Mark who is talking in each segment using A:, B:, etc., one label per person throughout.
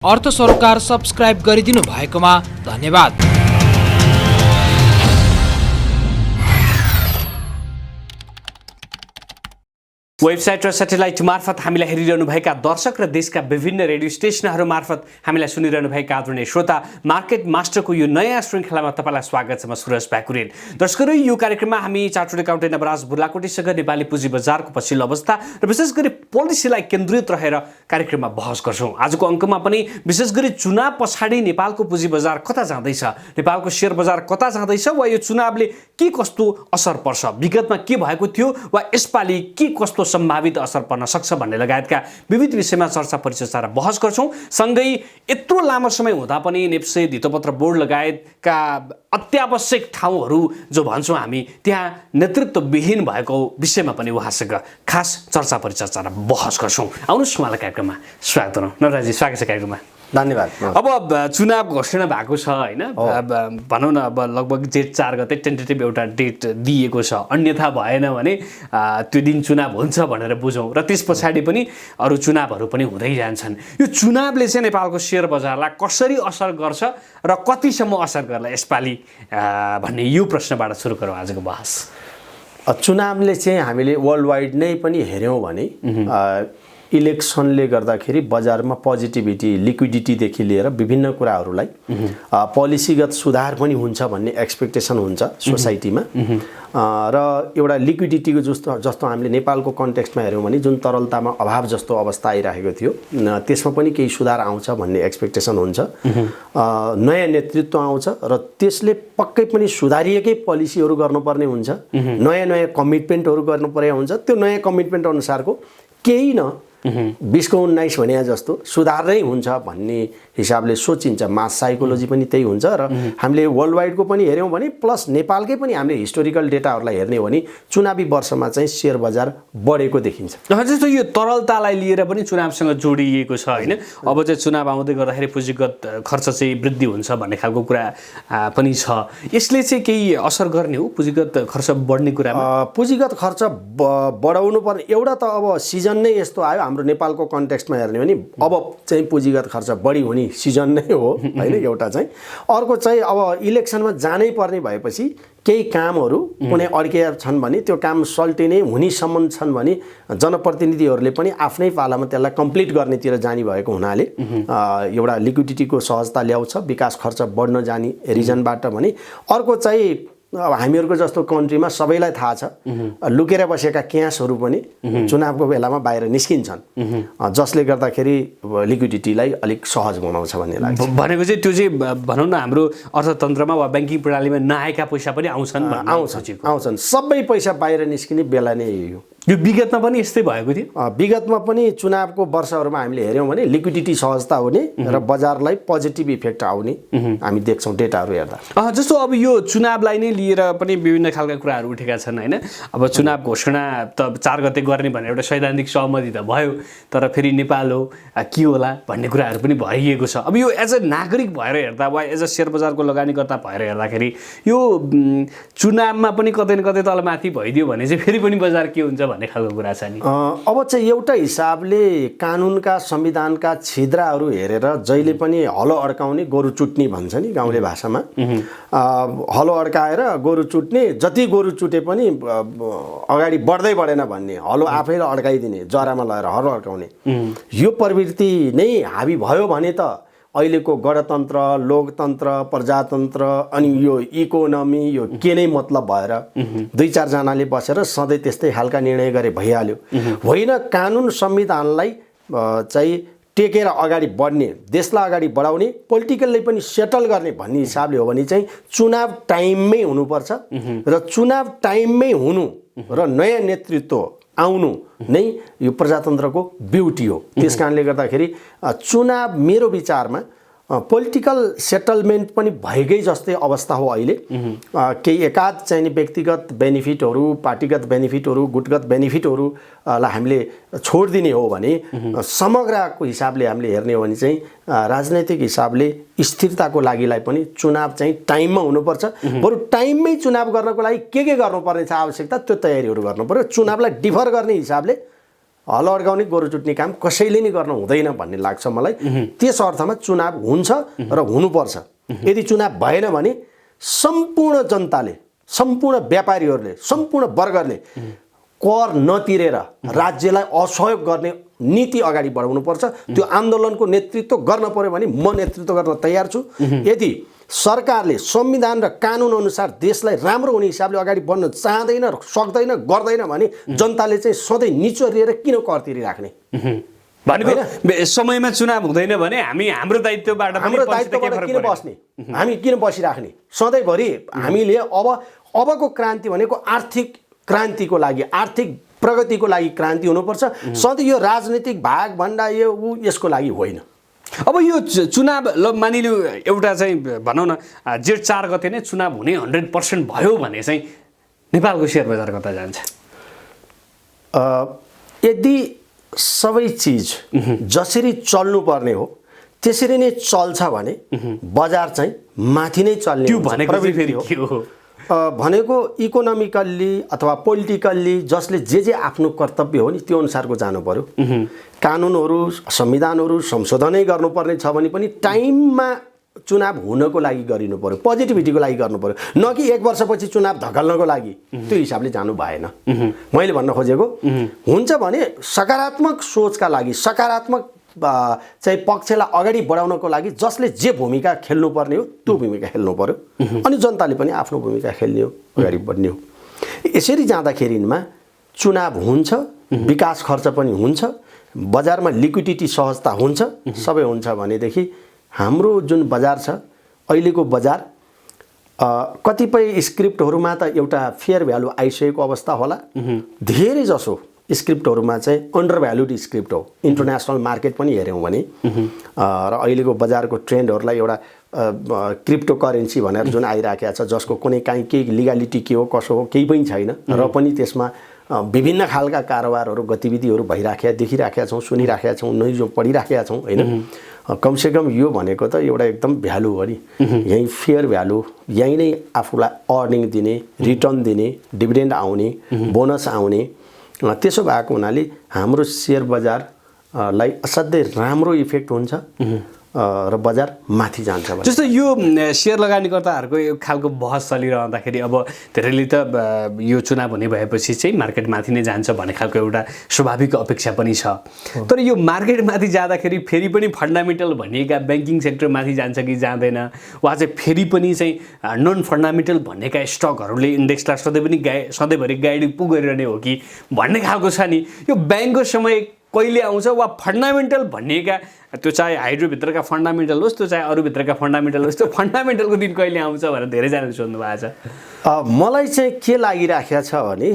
A: अर्थ सरोकार सब्स्क्राइब गरिदिनु भएकोमा धन्यवाद।
B: वेबसाइट र स्याटेलाइट मार्फत हामीलाई हेरिरहनु भएका दर्शक र देशका विभिन्न रेडियो स्टेसनहरू मार्फत हामीलाई सुनिरहनु भएका आदरणीय श्रोता, मार्केट मास्टरको यो नयाँ श्रृङ्खलामा तपाईँलाई स्वागत छ। म सुरज प्याकुरेल। दर्शकहरू, यो कार्यक्रममा हामी चार्टर्ड एकाउन्टेन्ट नवराज बुर्लाकोटीसँग नेपाली पुँजी बजारको पछिल्लो अवस्था र विशेष गरी पोलिसीलाई केन्द्रित रहेर कार्यक्रममा बहस गर्छौँ। आजको अङ्कमा पनि विशेष गरी चुनाव पछाडि नेपालको पुँजी बजार कता जाँदैछ, नेपालको शेयर बजार कता जाँदैछ, वा यो चुनावले के कस्तो असर पर्छ, विगतमा के भएको थियो वा यसपालि के कस्तो सम्भावित असर पर्न सक्छ भन्ने लगायतका विविध विषयमा चर्चा परिचर्चा र बहस गर्छौँ। सँगै यत्रो लामो समय हुँदा पनि नेप्से, धितोपत्र बोर्ड लगायतका अत्यावश्यक ठाउँहरू जो भन्छौँ हामी, त्यहाँ नेतृत्वविहीन भएको विषयमा पनि उहाँसँग खास चर्चा परिचर्चा र बहस गर्छौँ। आउनुहोस् उहाँलाई कार्यक्रममा स्वागत गरौँ। नवराजी, स्वागत छ कार्यक्रममा।
C: धन्यवाद।
B: अब चुनाव घोषणा भएको छ होइन, भनौँ न, अब लगभग जेठ 4 गते टेन्टेटिभ एउटा डेट दिएको छ, अन्यथा भएन भने त्यो दिन चुनाव हुन्छ भनेर बुझौँ, र त्यस पछाडि पनि अरू चुनावहरू पनि हुँदै जान्छन्। यो चुनावले चाहिँ नेपालको शेयर बजारलाई कसरी असर गर्छ र कतिसम्म असर गर्ला यसपालि भन्ने यो प्रश्नबाट सुरु गरौँ आजको बहस।
C: चुनावले चाहिँ हामीले वर्ल्ड वाइड नै पनि हेऱ्यौँ भने इलेक्सनले गर्दाखेरि बजारमा पोजिटिभिटी, लिक्विडिटीदेखि लिएर विभिन्न कुराहरूलाई पोलिसीगत सुधार पनि हुन्छ भन्ने एक्सपेक्टेसन हुन्छ सोसाइटीमा। र एउटा लिक्विडिटीको जस्तो हामीले नेपालको कन्टेक्स्टमा हेऱ्यौँ भने जुन तरलतामा अभाव जस्तो अवस्था आइरहेको थियो, त्यसमा पनि केही सुधार आउँछ भन्ने एक्सपेक्टेसन हुन्छ। नयाँ नेतृत्व आउँछ र त्यसले पक्कै पनि सुधारिएकै पोलिसीहरू गर्नुपर्ने हुन्छ, नयाँ नयाँ कमिटमेन्टहरू गर्नुपर्ने हुन्छ। त्यो नयाँ कमिटमेन्ट अनुसारको केही न 20को 19 भने जस्तो सुधार नै हुन्छ भन्ने हिसाबले सोचिन्छ। मास साइकोलोजी पनि त्यही हुन्छ। र हामीले वर्ल्ड वाइडको पनि हेऱ्यौँ भने प्लस नेपालकै पनि हामीले हिस्टोरिकल डेटाहरूलाई हेर्ने हो भने चुनावी वर्षमा चाहिँ सेयर बजार बढेको देखिन्छ।
B: जस्तो यो तरलतालाई लिएर पनि चुनावसँग जोडिएको छ होइन, अब चाहिँ चुनाव आउँदै गर्दाखेरि पुँजीगत खर्च चाहिँ वृद्धि हुन्छ भन्ने खालको कुरा पनि छ। यसले चाहिँ केही असर गर्ने हो पुँजीगत खर्च बढ्ने कुरामा?
C: पुँजीगत खर्च बढाउनु पर्ने एउटा त अब सिजन नै यस्तो आयो हाम्रो नेपालको कन्टेक्स्टमा हेर्ने भने अब चाहिँ पुँजीगत खर्च बढी हुने सिजन नै हो होइन एउटा चाहिँ। अर्को चाहिँ अब इलेक्सनमा जानै पर्ने भएपछि केही कामहरू कुनै अड्किया छन् भने त्यो काम सल्टिने हुनेसम्म छन् भने जनप्रतिनिधिहरूले पनि आफ्नै पालामा त्यसलाई कम्प्लिट गर्नेतिर जाने भएको हुनाले एउटा लिक्विडिटीको सहजता ल्याउँछ, विकास खर्च बढ्न जाने रिजनबाट भने। अर्को चाहिँ अब हामीहरूको जस्तो कन्ट्रीमा सबैलाई थाहा छ लुकेर बसेका क्यासहरू पनि चुनावको बेलामा बाहिर निस्किन्छन्, जसले गर्दाखेरि लिक्विडिटीलाई अलिक सहज बनाउँछ भन्ने लाग्छ।
B: भनेको चाहिँ त्यो चाहिँ भनौँ न, हाम्रो अर्थतन्त्रमा वा ब्याङ्किङ प्रणालीमा नआएका पैसा पनि
C: आउँछन्। सबै पैसा बाहिर निस्किने बेला नै हो।
B: यो विगतमा पनि यस्तै भएको थियो।
C: विगतमा पनि चुनावको वर्षहरूमा हामीले हेऱ्यौँ भने लिक्विडिटी सहजता हुने र बजारलाई पोजिटिभ इफेक्ट आउने हामी देख्छौँ डेटाहरू हेर्दा।
B: जस्तो अब यो चुनावलाई नै लिएर पनि विभिन्न खालका कुराहरू उठेका छन् होइन। अब चुनाव घोषणा त 4 गते गर्ने भनेर एउटा सैद्धान्तिक सहमति त भयो, तर फेरि नेपाल हो के होला भन्ने कुराहरू पनि भइएको छ। अब यो एज अ नागरिक भएर हेर्दा वा एज अ सेयर बजारको लगानीकर्ता भएर हेर्दाखेरि यो चुनावमा पनि कतै न कतै तलमाथि भइदियो भने चाहिँ फेरि पनि बजार के हुन्छ भन्ने खालको कुरा छ नि।
C: अब चाहिँ एउटा हिसाबले कानुनका संविधानका छिद्राहरू हेरेर जहिले पनि हलो अड्काउने गोरु चुट्ने भन्छ नि गाउँले भाषामा। हलो अड्काएर गोरु चुट्ने, जति गोरु चुटे पनि अगाडि बढ्दै बढेन भन्ने, हलो आफैले अड्काइदिने, जरामा लगाएर हलो अड्काउने, यो प्रवृत्ति नै हावी भयो भने त अहिलेको गणतन्त्र, लोकतन्त्र, प्रजातन्त्र अनि यो इकोनोमी यो के नै मतलब भएर 2-4 जनाले बसेर सधैँ त्यस्तै खालका निर्णय गरे भइहाल्यो होइन। कानुन संविधानलाई चाहिँ टेकेर अगाडि बढ्ने, देशलाई अगाडि बढाउने, पोलिटिकलले पनि सेटल गर्ने भन्ने हिसाबले हो भने चाहिँ चुनाव टाइममै हुनुपर्छ र चुनाव टाइममै हुनु र नयाँ नेतृत्व आउनु नै यो प्रजातन्त्रको ब्युटी हो। त्यस कारणले गर्दाखेरि चुनाव मेरो विचारमा पोलिटिकल सेटलमेन्ट पनि भएकै जस्तै अवस्था हो अहिले। केही एकाध चाहिँ व्यक्तिगत बेनिफिटहरू, पार्टीगत बेनिफिटहरू, गुटगत बेनिफिटहरूलाई हामीले छोडिदिने हो भने समग्रको हिसाबले हामीले हेर्ने हो भने चाहिँ राजनैतिक हिसाबले स्थिरताको लागिलाई पनि चुनाव चाहिँ टाइममा हुनुपर्छ। बरु टाइममै चुनाव गर्नको लागि के गर्नुपर्ने छ आवश्यकता त्यो तयारीहरू गर्नु पर्यो। चुनावलाई डिफर गर्ने हिसाबले हलो अड्काउने गोरु चुट्ने काम कसैले नै गर्न हुँदैन भन्ने लाग्छ मलाई। त्यस अर्थमा चुनाव हुन्छ र हुनुपर्छ। यदि चुनाव भएन भने सम्पूर्ण जनताले, सम्पूर्ण व्यापारीहरूले, सम्पूर्ण वर्गले कर नतिरेर राज्यलाई असहयोग गर्ने नीति अगाडि बढाउनुपर्छ। त्यो आन्दोलनको नेतृत्व गर्न पर्यो भने म नेतृत्व गर्न तयार छु। यदि सरकारले संविधान र कानुन अनुसार देशलाई राम्रो हुने हिसाबले अगाडि बढ्न चाहँदैन, सक्दैन, गर्दैन भने जनताले चाहिँ सधैँ निचोरिएर किन कर तिरिराख्ने?
B: भनेको समयमा चुनाव हुँदैन भने हामी हाम्रो दायित्वबाट
C: किन बस्ने? हामी किन बसिराख्ने? सधैँभरि हामीले अबको क्रान्ति भनेको आर्थिक क्रान्तिको लागि, आर्थिक प्रगतिको लागि क्रान्ति हुनुपर्छ। सधैँ यो राजनीतिक भागभण्डा यो यसको लागि होइन।
B: अब यो चुनाव ल मानिलिउँ एउटा चाहिँ भनौँ न जेठ 4 गते नै चुनाव हुने 100% भयो भने चाहिँ नेपालको सेयर बजार कता जान्छ?
C: यदि सबै चिज जसरी चल्नुपर्ने हो त्यसरी नै चल्छ भने बजार चाहिँ माथि नै चल्ने।
B: त्यो भनेको फेरि के हो?
C: भनेको इकोनोमिकल्ली अथवा पोलिटिकल्ली जसले जे आफ्नो कर्तव्य हो नि त्यो अनुसारको जानु पर्यो। कानुनहरू, संविधानहरू संशोधनै गर्नुपर्ने छ भने पनि टाइममा चुनाव हुनको लागि गरिनु पर्यो, पोजिटिभिटीको लागि गर्नु पर्यो, न कि 1 वर्षपछि चुनाव धकल्नको लागि। त्यो हिसाबले जानु भएन। मैले भन्न खोजेको हुन्छ भने सकारात्मक सोचका लागि, सकारात्मक चाहिँ पक्षलाई अगाडि बढाउनको लागि जसले जे भूमिका खेल्नुपर्ने हो त्यो भूमिका खेल्नु पर्यो। अनि जनताले पनि आफ्नो भूमिका खेल्ने हो, अगाडि बढ्ने हो। यसरी जाँदाखेरिमा चुनाव हुन्छ, विकास खर्च पनि हुन्छ, बजारमा लिक्विडिटी सहजता हुन्छ, सबै हुन्छ भनेदेखि हाम्रो जुन बजार छ अहिलेको बजार कतिपय स्क्रिप्टहरूमा त एउटा फेयर भ्यालु आइसकेको अवस्था होला। धेरै जसो स्क्रिप्टहरूमा चाहिँ अन्डर भ्यालुड स्क्रिप्ट हो। इन्टरनेसनल मार्केट पनि हेऱ्यौँ भने र अहिलेको बजारको ट्रेन्डहरूलाई एउटा क्रिप्टो करेन्सी भनेर जुन आइराखेको छ जसको कुनै काहीँ केही लिगालिटी के हो कसो हो केही पनि छैन र पनि त्यसमा विभिन्न खालका कारोबारहरू गतिविधिहरू भइराखेका देखिराखेका छौँ, सुनिराखेका छौँ, जो पढिराखेका छौँ होइन। कमसेकम यो भनेको त एउटा एकदम भ्यालु हो नि। यहीँ फेयर भ्यालु, यहीँ नै आफूलाई अर्निङ दिने, रिटर्न दिने, डिभिडेन्ड आउने, बोनस आउने, त्यसो भएको हुनाले हाम्रो सेयर बजारलाई असाध्यै राम्रो इफेक्ट हुन्छ र बजार माथि जान्छ।
B: जस्तो यो सेयर लगानीकर्ताहरूको एक खालको बहस चलिरहँदाखेरि अब धेरैले त यो चुनाव हुने भएपछि चाहिँ मार्केट माथि नै जान्छ भन्ने खालको एउटा स्वाभाविक अपेक्षा पनि छ। तर यो मार्केट माथि जाँदाखेरि फेरि पनि फन्डामेन्टल भनिएका ब्याङ्किङ सेक्टर माथि जान्छ कि जाँदैन, वा चाहिँ फेरि पनि चाहिँ नन फन्डामेन्टल भन्नेका स्टकहरूले इन्डेक्सलाई सधैँभरि गाइड पो गरिरहने हो कि भन्ने खालको छ नि। यो ब्याङ्कको समय कहिले आउँछ, वा फन्डामेन्टल भनिएका त्यो चाहे हाइड्रोभित्रका फन्डामेन्टल होस्, त्यो चाहे अरूभित्रका फन्डामेन्टल होस्, त्यो फन्डामेन्टलको दिन कहिले आउँछ भनेर धेरैजनाले सोध्नु भएको छ।
C: मलाई चाहिँ के लागिराखेको छ भने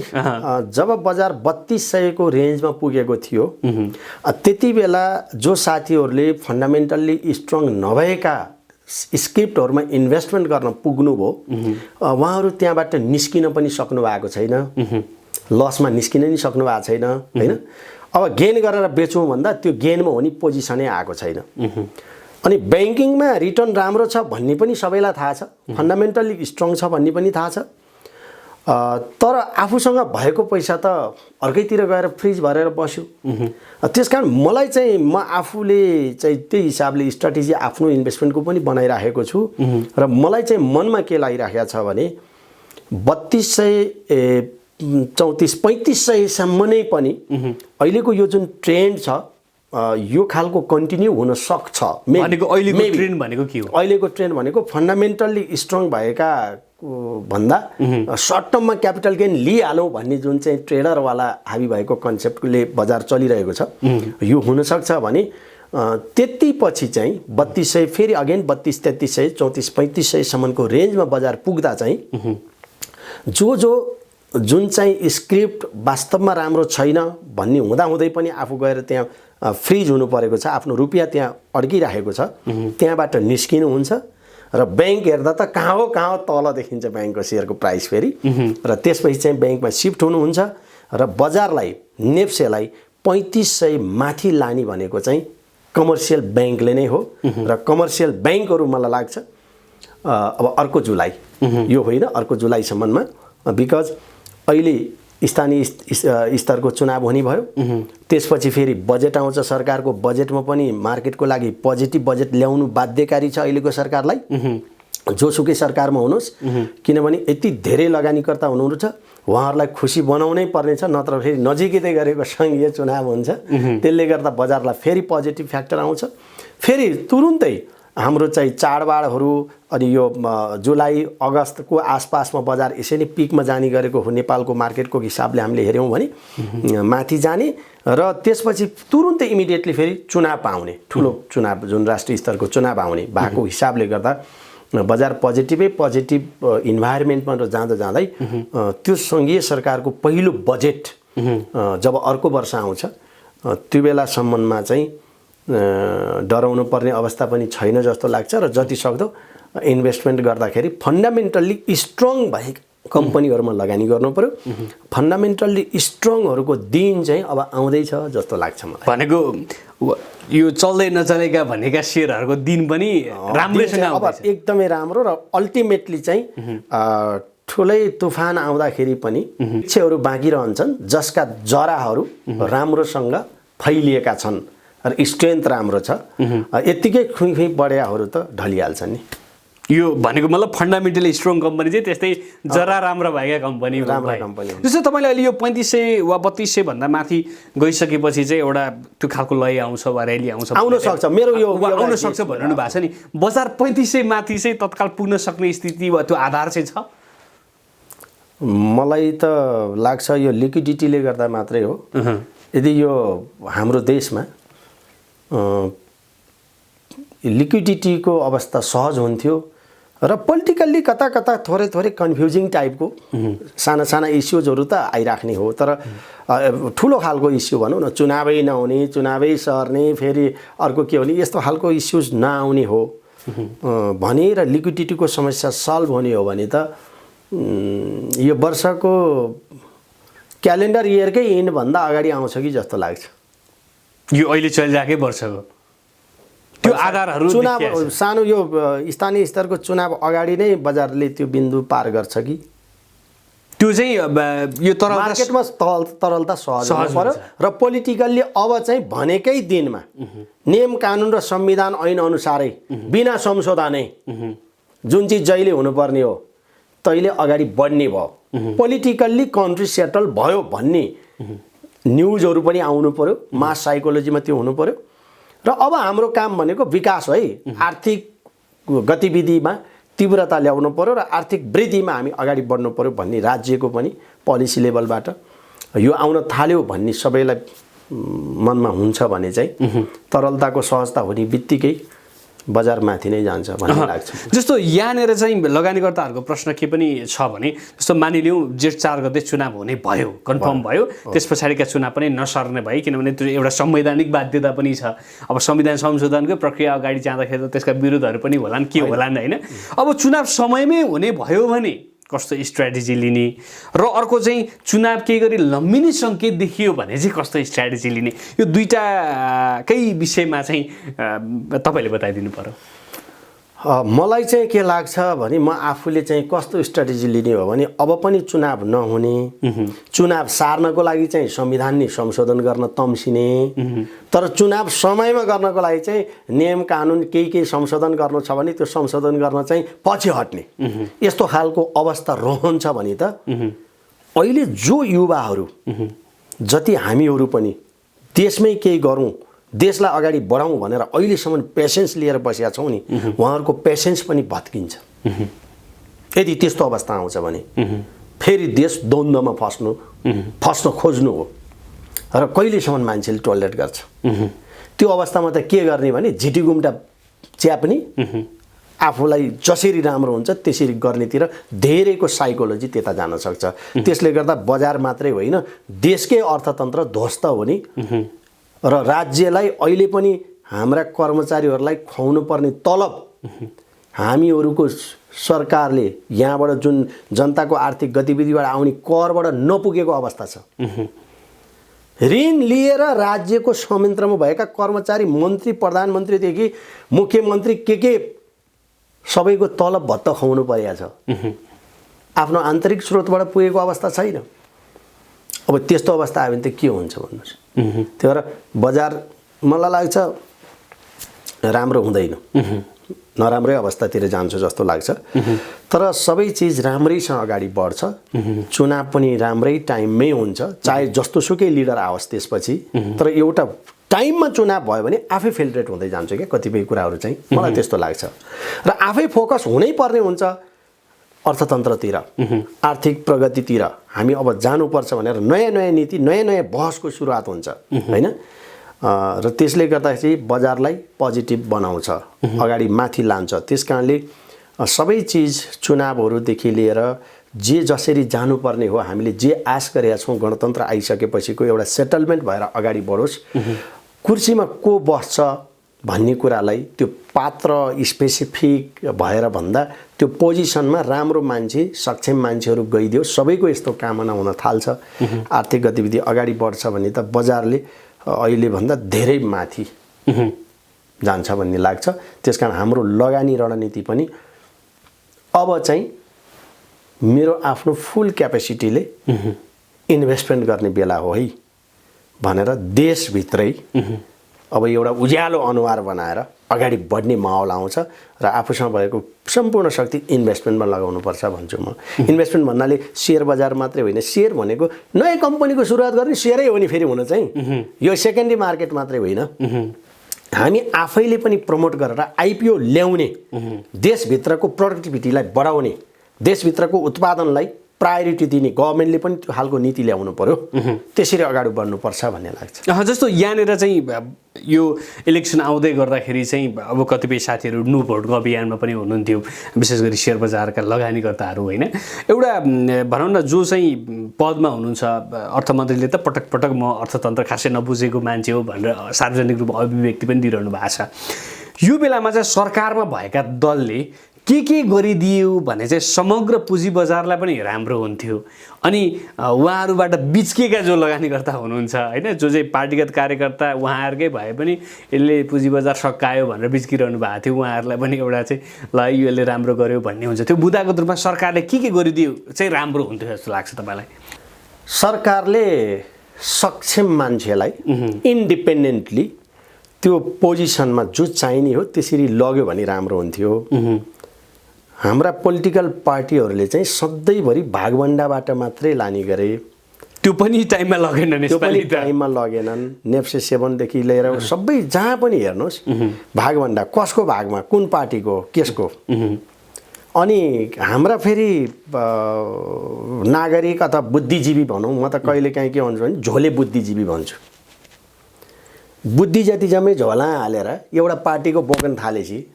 C: जब बजार 3200 को रेन्जमा पुगेको थियो त्यति बेला जो साथीहरूले फन्डामेन्टल्ली स्ट्रङ नभएका स्क्रिप्टहरूमा इन्भेस्टमेन्ट गर्न पुग्नुभयो उहाँहरू त्यहाँबाट निस्किन पनि सक्नु भएको छैन, लसमा निस्किन नि सक्नु भएको छैन होइन। अब गेन गरेर बेचौँ भन्दा त्यो गेनमा हुने पोजिसनै आएको छैन। अनि ब्याङ्किङमा रिटर्न राम्रो छ भन्ने पनि सबैलाई थाहा छ, फन्डामेन्टल्ली स्ट्रङ छ भन्ने पनि थाहा छ। तर आफूसँग भएको पैसा त अर्कैतिर गएर फ्रिज भरेर बस्यो। त्यसकारण मलाई चाहिँ म आफूले चाहिँ त्यही हिसाबले स्ट्राटेजी आफ्नो इन्भेस्टमेन्टको पनि बनाइराखेको छु र मलाई चाहिँ मनमा के लागिराखेको छ भने 3234-3500सम्म नै पनि अहिलेको यो जुन ट्रेन्ड छ यो खालको कन्टिन्यू हुन सक्छ।
B: अहिलेको ट्रेन्ड भनेको के हो?
C: अहिलेको ट्रेन्ड भनेको फन्डामेन्टल्ली स्ट्रङ भएका भन्दा सर्ट टर्ममा क्यापिटल गेन लिइहालौँ भन्ने जुन चाहिँ ट्रेडरवाला हाबी भएको कन्सेप्टले बजार चलिरहेको छ यो हुनसक्छ भने त्यति पछि चाहिँ 3200 फेरि अगेन 32-3300 34-3500सम्मको रेन्जमा बजार पुग्दा चाहिँ जुन चाहिँ स्क्रिप्ट वास्तवमा राम्रो छैन भन्ने हुँदाहुँदै पनि आफू गएर त्यहाँ फ्रिज हुनु परेको छ, आफ्नो रुपियाँ त्यहाँ अड्किराखेको छ, त्यहाँबाट निस्किनु हुन्छ र ब्याङ्क हेर्दा त कहाँ हो तल देखिन्छ ब्याङ्कको सेयरको प्राइस फेरि र त्यसपछि चाहिँ ब्याङ्कमा सिफ्ट हुनुहुन्छ र बजारलाई नेप्सेलाई 3500 माथि लाने भनेको चाहिँ कमर्सियल ब्याङ्कले नै हो र कमर्सियल ब्याङ्कहरू मलाई लाग्छ अब अर्को जुलाई यो होइन अर्को जुलाईसम्ममा बिकज अहिले स्थानीय स्तरको चुनाव हुने भयो। त्यसपछि फेरि बजेट आउँछ सरकारको, बजेटमा पनि मार्केटको लागि पोजिटिभ बजेट ल्याउनु बाध्यकारी छ अहिलेको सरकारलाई, जोसुकै सरकारमा हुनुहोस्, किनभने यति धेरै लगानीकर्ता हुनुहुन्छ, उहाँहरूलाई खुसी बनाउनै पर्नेछ, नत्र फेरि नजिकै गरेको सङ्घीय चुनाव हुन्छ, त्यसले गर्दा बजारलाई फेरि पोजिटिभ फ्याक्टर आउँछ। फेरि तुरुन्तै हाम्रो चाहिँ चाडबाडहरू अनि यो जुलाई अगस्तको आसपासमा बजार यसै नै पिकमा जाने गरेको हो नेपालको मार्केटको हिसाबले हामीले हेऱ्यौँ भने माथि जाने र त्यसपछि तुरुन्तै इमिडिएटली फेरि चुनाव आउने, ठुलो चुनाव जुन राष्ट्रिय स्तरको चुनाव आउने भएको हिसाबले गर्दा बजार पोजिटिभ इन्भाइरोमेन्टमा जाँदा जाँदै त्यो सङ्घीय सरकारको पहिलो बजेट जब अर्को वर्ष आउँछ त्यो बेलासम्ममा चाहिँ डराउनु पर्ने अवस्था पनि छैन जस्तो लाग्छ र जति सक्दो इन्भेस्टमेन्ट गर्दाखेरि फन्डामेन्टल्ली स्ट्रङ भएका कम्पनीहरूमा लगानी गर्नु पर्यो। फन्डामेन्टल्ली स्ट्रङहरूको दिन चाहिँ अब आउँदैछ जस्तो लाग्छ मलाई।
B: भनेको यो चल्दै नचलेका भनेका सेयरहरूको दिन पनि राम्रैसँग आउँदैछ,
C: एकदमै राम्रो। र अल्टिमेटली चाहिँ ठुलै तुफान आउँदाखेरि पनि वृक्षहरू बाँकी रहन्छन् जसका जराहरू राम्रोसँग फैलिएका छन् र स्ट्रेन्थ राम्रो छ। यत्तिकै खुइखुइ बढेकाहरू त ढलिहाल्छन् नि।
B: यो भनेको मतलब फन्डामेन्टली स्ट्रङ कम्पनी चाहिँ त्यस्तै जरा राम्रो भएका कम्पनी,
C: राम्रा कम्पनी।
B: जस्तो तपाईँले अहिले यो 3500 वा 3200 भन्दा माथि गइसकेपछि चाहिँ एउटा त्यो खालको लय आउँछ वा र्याली आउँछ,
C: आउन सक्छ। मेरो यो
B: आउन सक्छ भन्नु भएको छ नि, बजार 3500 माथि चाहिँ तत्काल पुग्न सक्ने स्थिति वा त्यो आधार चाहिँ छ?
C: मलाई त लाग्छ यो लिक्विडिटीले गर्दा मात्रै हो। यदि यो हाम्रो देशमा लिक्विडिटीको अवस्था सहज हुन्थ्यो र पोलिटिकल्ली कता कता थोरै थोरै कन्फ्युजिङ टाइपको साना साना इस्युजहरू त आइराख्ने हो, तर ठुलो खालको इस्यु भनौँ न, चुनावै नहुने, चुनावै सर्ने, फेरि अर्को के हुने, यस्तो खालको इस्युज नआउने हो भने र लिक्विडिटीको समस्या सल्भ हुने हो भने त यो वर्षको क्यालेन्डर इयरकै इन्डभन्दा अगाडि आउँछ कि जस्तो लाग्छ।
B: यो अहिले चलिरहेकै वर्षको त्यो आधारहरू
C: चुनाव सानो यो स्थानीय स्तरको चुनाव अगाडि नै बजारले त्यो बिन्दु पार गर्छ कि
B: त्यो चाहिँ यो
C: मार्केटमा तरलता सहज पर्यो र पोलिटिकल्ली अब चाहिँ भनेकै दिनमा नियम कानुन र संविधान ऐन अनुसारै बिना संशोधनै जुन चिज जहिले हुनुपर्ने हो तैले अगाडि बढ्ने भयो, पोलिटिकल्ली कन्ट्री सेटल भयो भन्ने न्युजहरू पनि आउनु पर्यो, मास साइकोलोजीमा त्यो हुनु पर्यो। र अब हाम्रो काम भनेको विकास है, आर्थिक गतिविधिमा तीव्रता ल्याउनु पर्यो र आर्थिक वृद्धिमा हामी अगाडि बढ्नु पर्यो भन्ने राज्यको पनि पोलिसी लेभलबाट यो आउन थाल्यो भन्ने सबैलाई मनमा हुन्छ भने चाहिँ तरलताको सहजता हुने बित्तिकै बजार माथि नै जान्छ भन्ने लाग्छ।
B: जस्तो यहाँनिर चाहिँ लगानीकर्ताहरूको प्रश्न के पनि छ भने, जस्तो मानिलिउँ जेठ 4 गते चुनाव हुने भयो, कन्फर्म भयो, त्यस पछाडिका चुनाव पनि नसर्ने भयो, किनभने त्यो एउटा संवैधानिक बाध्यता पनि छ। अब संविधान संशोधनको प्रक्रिया अगाडि जाँदाखेरि त त्यसका विरोधहरू पनि होलान्, के होलान् होइन। अब चुनाव समयमै हुने भयो भने कस्तो स्ट्र्याटेजी लिने र अर्को चाहिँ चुनाव केही गरी लम्बिने सङ्केत देखियो भने चाहिँ कस्तो स्ट्र्याटेजी लिने, यो दुईटाकै विषयमा चाहिँ तपाईँले बताइदिनु पर्यो।
C: मलाई चाहिँ के लाग्छ भने म आफूले चाहिँ कस्तो स्ट्र्याटेजी लिने हो भने अब पनि चुनाव नहुने, चुनाव सार्नको लागि चाहिँ संविधान नै संशोधन गर्न तम्सिने, तर चुनाव समयमा गर्नको लागि चाहिँ नियम कानुन केही संशोधन गर्नु छ भने त्यो संशोधन गर्न चाहिँ पछि हट्ने, यस्तो खालको अवस्था रहन्छ भने त अहिले जो युवाहरू जति हामीहरू पनि देशमै केही गरौँ, देशलाई अगाडि बढाउँ भनेर अहिलेसम्म पेसेन्स लिएर बसेका छौँ नि, उहाँहरूको पेसेन्स पनि भत्किन्छ। यदि त्यस्तो अवस्था आउँछ भने फेरि देश द्वन्द्वमा फस्न खोज्नु हो र कहिलेसम्म मान्छेले टोलरेट गर्छ। त्यो अवस्थामा त के गर्ने भने झिटिगुम्टा च्याप्ने, आफूलाई जसरी राम्रो हुन्छ त्यसरी गर्नेतिर धेरैको साइकोलोजी त्यता जान सक्छ। त्यसले गर्दा बजार मात्रै होइन देशकै अर्थतन्त्र ध्वस्त हुने र राज्यलाई अहिले पनि हाम्रा कर्मचारीहरूलाई खुवाउनु पर्ने तलब हामीहरूको सरकारले यहाँबाट जुन जनताको आर्थिक गतिविधिबाट आउने करबाट नपुगेको अवस्था छ। ऋण लिएर राज्यको संयन्त्रमा भएका कर्मचारी, मन्त्री, प्रधानमन्त्रीदेखि मुख्यमन्त्री के सबैको तलब भत्ता खुवाउनु परेको छ। आफ्नो आन्तरिक स्रोतबाट पुगेको अवस्था छैन। अब त्यस्तो अवस्था आयो भने त के हुन्छ भन्नुहोस्। त्यही भएर बजार मलाई लाग्छ राम्रो हुँदैन, नराम्रै अवस्थातिर जान्छ जस्तो लाग्छ। तर सबै चिज राम्रैसँग अगाडि बढ्छ, चुनाव पनि राम्रै टाइममै हुन्छ, चाहे जस्तोसुकै लिडर आओस् त्यसपछि। तर एउटा टाइममा चुनाव भयो भने आफै फिल्ट्रेट हुँदै जान्छ क्या कतिपय कुराहरू चाहिँ, मलाई त्यस्तो लाग्छ। र आफै फोकस हुनै पर्ने हुन्छ अर्थतन्त्रतिर, आर्थिक प्रगतितिर हामी अब जानुपर्छ भनेर नयाँ नयाँ नीति, नयाँ नयाँ बहसको सुरुवात हुन्छ होइन। र त्यसले गर्दाखेरि बजारलाई पोजिटिभ बनाउँछ, अगाडि माथि लान्छ। त्यस कारणले सबै चिज चुनावहरूदेखि लिएर जे जसरी जानुपर्ने हो, हामीले जे आश गरेका छौँ गणतन्त्र आइसकेपछिको एउटा सेटलमेन्ट भएर अगाडि बढोस्। कुर्सीमा को बस्छ भन्ने कुरालाई त्यो पात्र स्पेसिफिक भएर भन्दा त्यो पोजिसनमा राम्रो मान्छे, सक्षम मान्छेहरू गइदियो, सबैको यस्तो कामना हुन थाल्छ। आर्थिक गतिविधि अगाडि बढ्छ भने त बजारले अहिले भन्दा धेरै माथि जान्छ भन्ने लाग्छ। त्यसकारण हाम्रो लगानी रणनीति पनि अब चाहिँ मेरो आफ्नो फुल क्यापेसिटीले इन्भेस्टमेन्ट गर्ने बेला हो है भनेर देशभित्रै अब एउटा उज्यालो अनुहार बनाएर अगाडि बढ्ने माहौल आउँछ र आफूसँग भएको सम्पूर्ण शक्ति इन्भेस्टमेन्टमा लगाउनुपर्छ भन्छु म। इन्भेस्टमेन्ट भन्नाले सेयर बजार मात्रै होइन, सेयर भनेको नयाँ कम्पनीको सुरुवात गर्ने सेयरै हो नि फेरि हुन चाहिँ, यो सेकेन्डरी मार्केट मात्रै होइन। हामी आफैले पनि प्रमोट गरेर आइपिओ ल्याउने, देशभित्रको प्रोडक्टिभिटीलाई बढाउने, देशभित्रको उत्पादनलाई प्रायोरिटी दिने गभर्मेन्टले पनि त्यो खालको नीति ल्याउनु पर्यो। त्यसरी अगाडि बढ्नुपर्छ भन्ने लाग्छ।
B: जस्तो यहाँनिर चाहिँ यो इलेक्सन आउँदै गर्दाखेरि चाहिँ अब कतिपय साथीहरू नो भोटको अभियानमा पनि हुनुहुन्थ्यो, विशेष गरी सेयर बजारका लगानीकर्ताहरू होइन। एउटा भनौँ न जो चाहिँ पदमा हुनुहुन्छ अर्थमन्त्रीले त पटक पटक म अर्थतन्त्र खासै नबुझेको मान्छे हो भनेर सार्वजनिक रूपमा अभिव्यक्ति पनि दिइरहनु भएको छ। यो बेलामा चाहिँ सरकारमा भएका दलले के गरिदियो भने चाहिँ समग्र पुँजी बजारलाई पनि राम्रो हुन्थ्यो। अनि उहाँहरूबाट बिच्केका जो लगानीकर्ता हुनुहुन्छ होइन, जो चाहिँ पार्टीगत कार्यकर्ता उहाँहरूकै भए पनि यसले पुँजी बजार सकायो भनेर बिच्किरहनु भएको थियो, उहाँहरूलाई पनि एउटा चाहिँ ल यसले राम्रो गर्यो भन्ने हुन्छ। त्यो बुदागत रूपमा सरकारले के गरिदियो चाहिँ राम्रो हुन्थ्यो जस्तो लाग्छ तपाईँलाई?
C: सरकारले सक्षम मान्छेलाई इन्डिपेन्डेन्टली त्यो पोजिसनमा जो चाहिने हो त्यसरी लग्यो भने राम्रो हुन्थ्यो। हाम्रा पोलिटिकल पार्टीहरूले चाहिँ सधैँभरि भागभण्डाबाट मात्रै लाने गरे,
B: त्यो पनि टाइममा लगेनन्,
C: त्यो पनि टाइममा लगेनन्। नेप्से 7देखि लिएर सबै जहाँ पनि हेर्नुहोस् भागभण्डा, कसको भागमा, कुन पार्टीको, केसको। अनि हाम्रा फेरि नागरिक अथवा बुद्धिजीवी भनौँ, म त कहिलेकाहीँ के भन्छु भने झोले बुद्धिजीवी भन्छु। बुद्धि जति जम्मै झोला हालेर एउटा पार्टीको बोक्न थालेपछि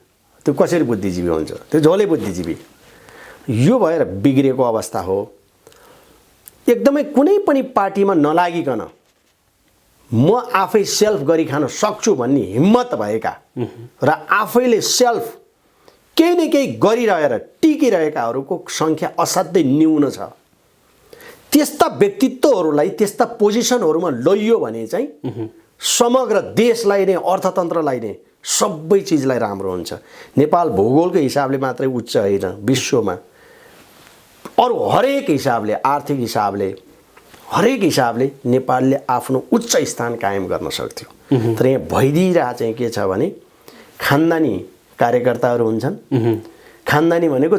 C: त्यो कसरी बुद्धिजीवी हुन्छ? त्यो झोले बुद्धिजीवी। यो भएर बिग्रेको अवस्था हो। एकदमै कुनै पनि पार्टीमा नलागिकन म आफै सेल्फ गरी खान सक्छु भन्ने हिम्मत भएका र आफैले सेल्फ केही न केही गरिरहेर टिकिरहेकाहरूको सङ्ख्या असाध्यै न्यून छ। त्यस्ता व्यक्तित्वहरूलाई त्यस्ता पोजिसनहरूमा लैयो भने चाहिँ समग्र देशलाई नै, अर्थतन्त्रलाई नै, सबै चिजलाई राम्रो हुन्छ। नेपाल भूगोलको हिसाबले मात्रै उच्च होइन, विश्वमा अरू हरेक हिसाबले, आर्थिक हिसाबले, हरेक हिसाबले नेपालले आफ्नो उच्च स्थान कायम गर्न सक्थ्यो। तर यहाँ भइदिइरहेको चाहिँ के छ भने खानदानी कार्यकर्ताहरू हुन्छन्। खानदानी भनेको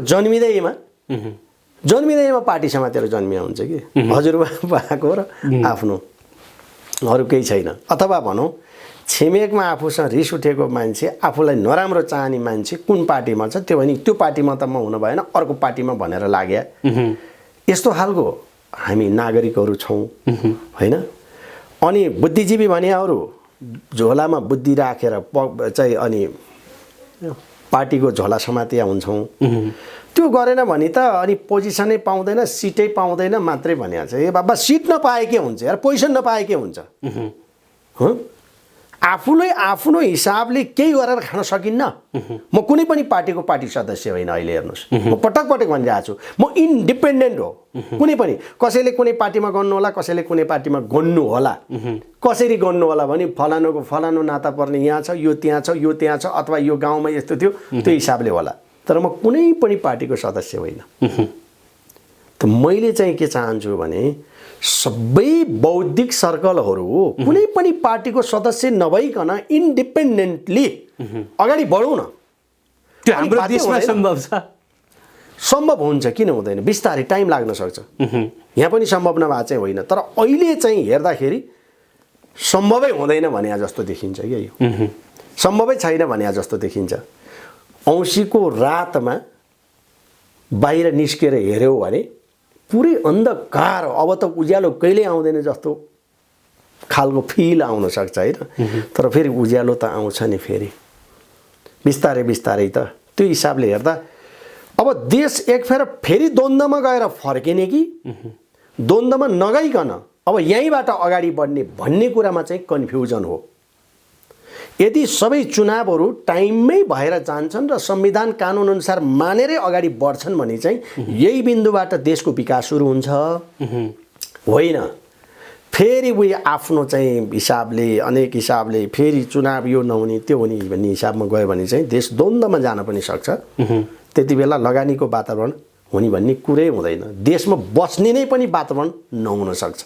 C: जन्मिँदैमा पार्टी समातेर जन्मिया हुन्छ कि हजुरबाको र आफ्नो, अरू केही छैन। अथवा भनौँ छिमेकमा आफूसँग रिस उठेको मान्छे, आफूलाई नराम्रो चाहने मान्छे कुन पार्टीमा छ, त्यो भने त्यो पार्टीमा त म हुन भएन, अर्को पार्टीमा भनेर लाग्यो। यस्तो खालको हामी नागरिकहरू छौँ होइन। अनि बुद्धिजीवी भनेहरू झोलामा बुद्धि राखेर चाहिँ अनि पार्टीको झोला समातिया हुन्छौँ। त्यो गरेन भने त अनि पोजिसनै पाउँदैन, सिटै पाउँदैन मात्रै भनिहाल्छ। ए बाबा सिट नपाए के हुन्छ यार, पोजिसन नपाए के हुन्छ? आफूले आफ्नो हिसाबले केही गरेर खान सकिन्न। म कुनै पनि पार्टीको पार्टी सदस्य होइन। अहिले हेर्नुहोस्, म पटक पटक भनिरहेको छु, म इन्डिपेन्डेन्ट हो। कुनै पनि कसैले कुनै पार्टीमा गर्नु होला, कसैले कुनै पार्टीमा गन्नु होला। कसरी गन्नु होला भने फलानुको फलानु नाता पर्ने यहाँ छ, यो त्यहाँ छ, यो त्यहाँ छ, अथवा यो गाउँमा यस्तो थियो, त्यो हिसाबले होला। तर म कुनै पनि पार्टीको सदस्य होइन। त मैले चाहिँ के चाहन्छु भने सबै बौद्धिक सर्कलहरू कुनै पनि पार्टीको सदस्य नभइकन इन्डिपेन्डेन्टली अगाडि बढौँ न।
B: त्यो हाम्रो देशमा सम्भव छ?
C: सम्भव हुन्छ, किन हुँदैन? बिस्तारै टाइम लाग्न सक्छ। यहाँ पनि सम्भव नभए चाहिँ होइन, तर अहिले चाहिँ हेर्दाखेरि सम्भवै हुँदैन भने जस्तो देखिन्छ क्या यो। सम्भवै छैन भने जस्तो देखिन्छ। औँसीको रातमा बाहिर निस्केर हेऱ्यौ भने पुरै अन्धकार, अब त उज्यालो कहिल्यै आउँदैन जस्तो खालको फिल आउन सक्छ होइन। तर फेरि उज्यालो त आउँछ नि फेरि बिस्तारै बिस्तारै। त त्यो हिसाबले हेर्दा अब देश एकफेर फेरि द्वन्द्वमा गएर फर्किने कि द्वन्द्वमा नगइकन अब यहीँबाट अगाडि बढ्ने भन्ने कुरामा चाहिँ कन्फ्युजन हो। यदि सबै चुनावहरू टाइममै भएर जान्छन् र संविधान कानुन अनुसार मानेरै अगाडि बढ्छन् भने चाहिँ यही बिन्दुबाट देशको विकास सुरु हुन्छ। होइन फेरि उयो आफ्नो चाहिँ हिसाबले अनेक हिसाबले फेरि चुनाव यो नहुने त्यो हुने भन्ने हिसाबमा गयो भने चाहिँ देश द्वन्द्वमा जान पनि सक्छ। त्यति बेला लगानीको वातावरण हुने भन्ने कुरै हुँदैन। देशमा बस्ने नै पनि वातावरण नहुन सक्छ।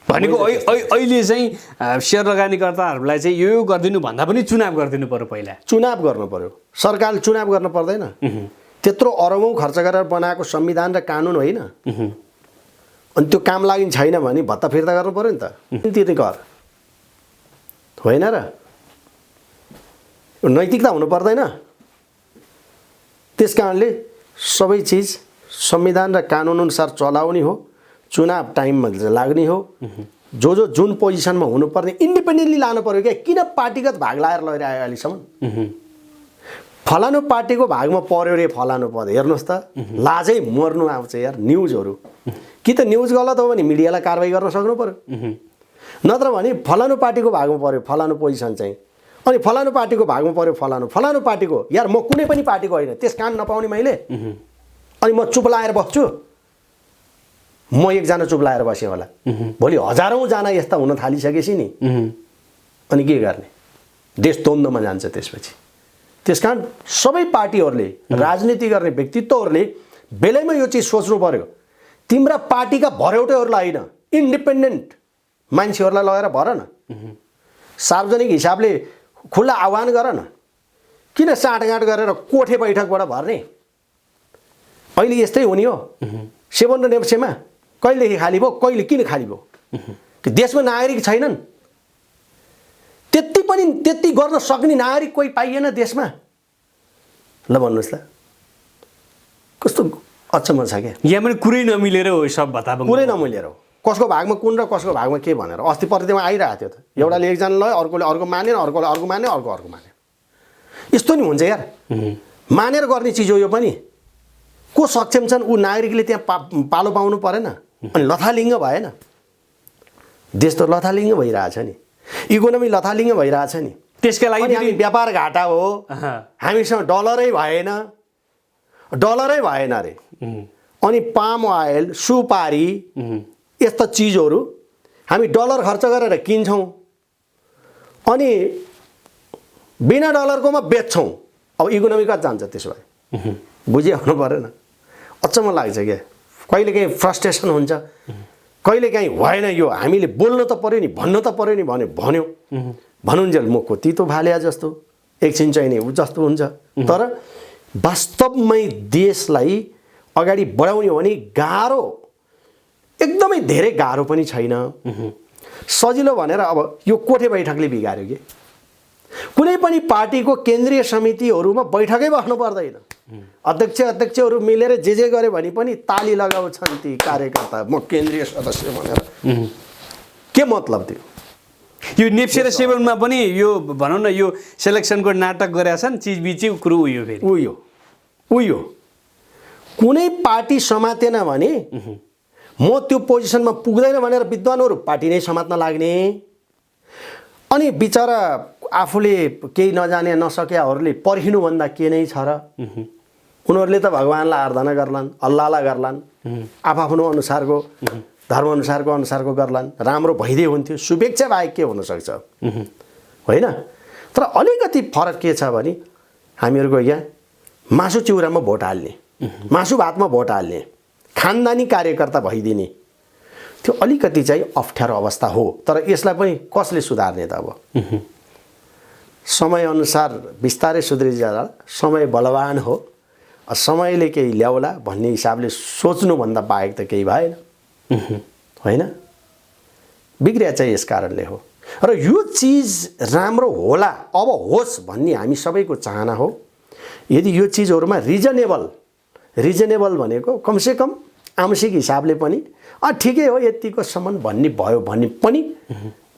B: भनेको अहिले चाहिँ सेयर लगानीकर्ताहरूलाई चाहिँ यो गरिदिनु भन्दा पनि चुनाव गरिदिनु पर्यो। पहिला
C: चुनाव गर्नु पर्यो। सरकारले चुनाव गर्न पर्दैन। त्यत्रो अरबौँ खर्च गरेर बनाएको संविधान र कानुन होइन। अनि त्यो काम लागि छैन भने भत्ता फिर्ता गर्नु पर्यो नि त। तिर्ने कर होइन र? नैतिकता हुनु पर्दैन? त्यस कारणले सबै चिज संविधान र कानुन अनुसार चलाउने हो। चुनाव टाइममा लाग्ने हो। जो जुन पोजिसनमा हुनुपर्ने इन्डिपेन्डेन्टली लानु पर्यो क्या। किन पार्टीगत भाग लाएर लगिरह्यो अहिलेसम्म? फलानु पार्टीको भागमा पर्यो रे फलानु पद, हेर्नुहोस् त लाजै मर्नु आउँछ यार। न्युजहरू कि त न्युज गलत हो भने मिडियालाई कारवाही गर्न सक्नु पर्यो, नत्र भने फलानु पार्टीको भागमा पर्यो फलानु पोजिसन चाहिँ, अनि फलानु पार्टीको भागमा पर्यो फलानु पार्टीको, यार म कुनै पनि पार्टीको होइन, त्यस कान नपाउने मैले। अनि म चुप लाएर बस्छु? म एकजना चुप लाएर बसेँ होला, भोलि हजारौँ जना यस्ता हुन थालिसकेपछि नि अनि के गर्ने? देश द्वन्द्वमा जान्छ त्यसपछि। त्यसकारण सबै पार्टीहरूले, राजनीति गर्ने व्यक्तित्वहरूले बेलैमा यो चिज सोच्नु पर्यो। तिम्रा पार्टीका भरौटेहरूलाई होइन, इन्डिपेन्डेन्ट मान्छेहरूलाई लगेर भर न। सार्वजनिक हिसाबले खुल्ला आह्वान गर न। किन साँठगाँठ गरेर कोठे बैठकबाट भर्ने? अहिले यस्तै हुने हो। 7 र नेप्सेमा कहिलेदेखि खाली भयो? कहिले किन खाली भयो? देशमा नागरिक छैनन्। त्यति गर्न सक्ने नागरिक कोही पाइएन देशमा। ल भन्नुहोस् त, कस्तो अचम्म छ क्या।
B: यहाँ पनि कुरै नमिलेर हो सब बताब,
C: कुरै नमिलेर हो। कसको भागमा कुन र कसको भागमा के भनेर अस्ति प्रतिमा आइरहेको थियो त। एउटाले एकजना लयो, अर्कोले अर्को मानेन, अर्कोले अर्को माने, अर्को माने। यस्तो नि हुन्छ यार। मानेर गर्ने चिज हो यो पनि। को सक्षम छन् ऊ नागरिकले त्यहाँ पालो पाउनु परेन? अनि लथालिङ्ग भएन? देश त लथालिङ्ग भइरहेछ नि, इकोनोमी लथालिङ्ग भइरहेछ नि।
B: त्यसका लागि
C: हामी व्यापार घाटा हो, हामीसँग डलरै भएन अरे। अनि पाम ओइल, सुपारी यस्ता चिजहरू हामी डलर खर्च गरेर किन्छौँ अनि बिना डलरकोमा बेच्छौँ। अब इकोनोमी कति जान्छ त्यसो भए? बुझिया हुनु परेन? अचम्म लाग्छ क्या। कहिलेकाहीँ फ्रस्ट्रेसन हुन्छ, कहिलेकाहीँ भएन यो हामीले बोल्न त पर्यो नि, भन्न त पर्यो नि, भन्यो भनुन्जेल मुखको तितो भाल्या जस्तो एकछिन चाहिँ नि ऊ जस्तो हुन्छ। तर वास्तवमै देशलाई अगाडि बढाउने हो भने गाह्रो, एकदमै धेरै गाह्रो पनि छैन। सजिलो भनेर अब यो कोठे बैठकले बिगार्यो कि। कुनै पनि पार्टीको केन्द्रीय समितिहरूमा बैठकै बस्नु पर्दैन। अध्यक्षहरू मिलेर जे गरे भने पनि ताली लगाउँछन् ती कार्यकर्ता, म केन्द्रीय सदस्य भनेर। के मतलब त्यो?
B: यो नेप्से र 7मा पनि यो भनौँ न, यो सेलेक्सनको नाटक गरेका छन्। चिजबिची कुरो उयो फेरि उयो
C: कुनै पार्टी समातेन भने म त्यो पोजिसनमा पुग्दैन भनेर विद्वानहरू पार्टी नै समात्न लाग्ने। अनि बिचरा आफूले केही नजाने नसकेहरूले पर्खिनुभन्दा के नै छ र? उनीहरूले त भगवान्लाई आराधना गर्लान्, अल्लाहलाई गर्लान्, आफ्नो अनुसारको धर्मअनुसारको गर्लान्, राम्रो भइदिए हुन्थ्यो। शुभेच्छा बाहेक के हुनसक्छ? होइन। तर अलिकति फरक के छ भने हामीहरूको यहाँ मासु चिउरामा भोट हाल्ने, मासु भातमा भोट हाल्ने, खानदानी कार्यकर्ता भइदिने, त्यो अलिकति चाहिँ अप्ठ्यारो अवस्था हो। तर यसलाई पनि कसले सुधार्ने त अब? समयअनुसार बिस्तारै सुध्रिन्छ जाला। समय बलवान हो, समयले केही ल्याउला भन्ने हिसाबले सोच्नुभन्दा बाहेक त केही भएन, होइन? बिग्रिया चाहिँ यस कारणले हो। र यो चिज राम्रो होला, अब होस् भन्ने हामी सबैको चाहना हो। यदि यो चिजहरूमा रिजनेबल भनेको कमसेकम आंशिक हिसाबले पनि ठिकै हो यतिको सम्म भन्ने भयो भने पनि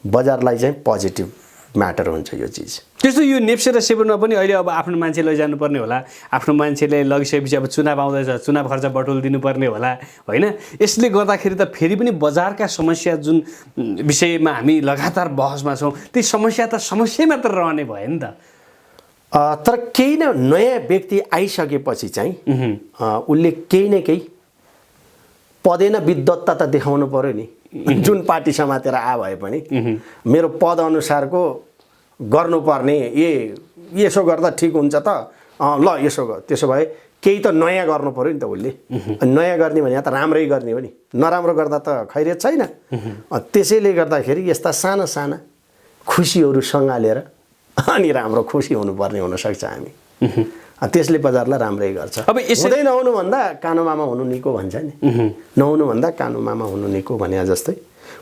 C: बजारलाई चाहिँ पोजिटिभ म्याटर हुन्छ यो चिज।
B: त्यस्तो यो नेप्से र सेबुनमा पनि अहिले अब आफ्नो मान्छे लैजानुपर्ने होला, आफ्नो मान्छेले लगिसकेपछि अब चुनाव आउँदैछ, चुनाव खर्च बटुल दिनुपर्ने होला, होइन? यसले गर्दाखेरि त फेरि पनि बजारका समस्या जुन विषयमा हामी लगातार बहसमा छौँ ती समस्या त समस्या मात्र रहने भयो नि त।
C: तर केही न नयाँ व्यक्ति आइसकेपछि चाहिँ उसले केही न केही पदेन विद्वत्ता त देखाउनु पर्यो नि। जुन पार्टी समातेर भए पनि मेरो पद अनुसारको गर्नुपर्ने, यसो गर्दा ठिक हुन्छ त, ल यसो गर, त्यसो भए केही त नयाँ गर्नु पर्यो नि त उसले। नयाँ गर्ने भने त राम्रै गर्ने हो नि, नराम्रो गर्दा त खैरियत छैन। त्यसैले गर्दाखेरि यस्ता साना साना खुसीहरू सँगालेर अनि राम्रो खुसी हुनुपर्ने हुनसक्छ हामी। त्यसले बजारलाई राम्रै गर्छ।
B: अब
C: हुँदै नहुनु भन्दा कानो मामा हुनु निको भन्छ नि, नहुनु भन्दा कानो मामा हुनु निको भने जस्तै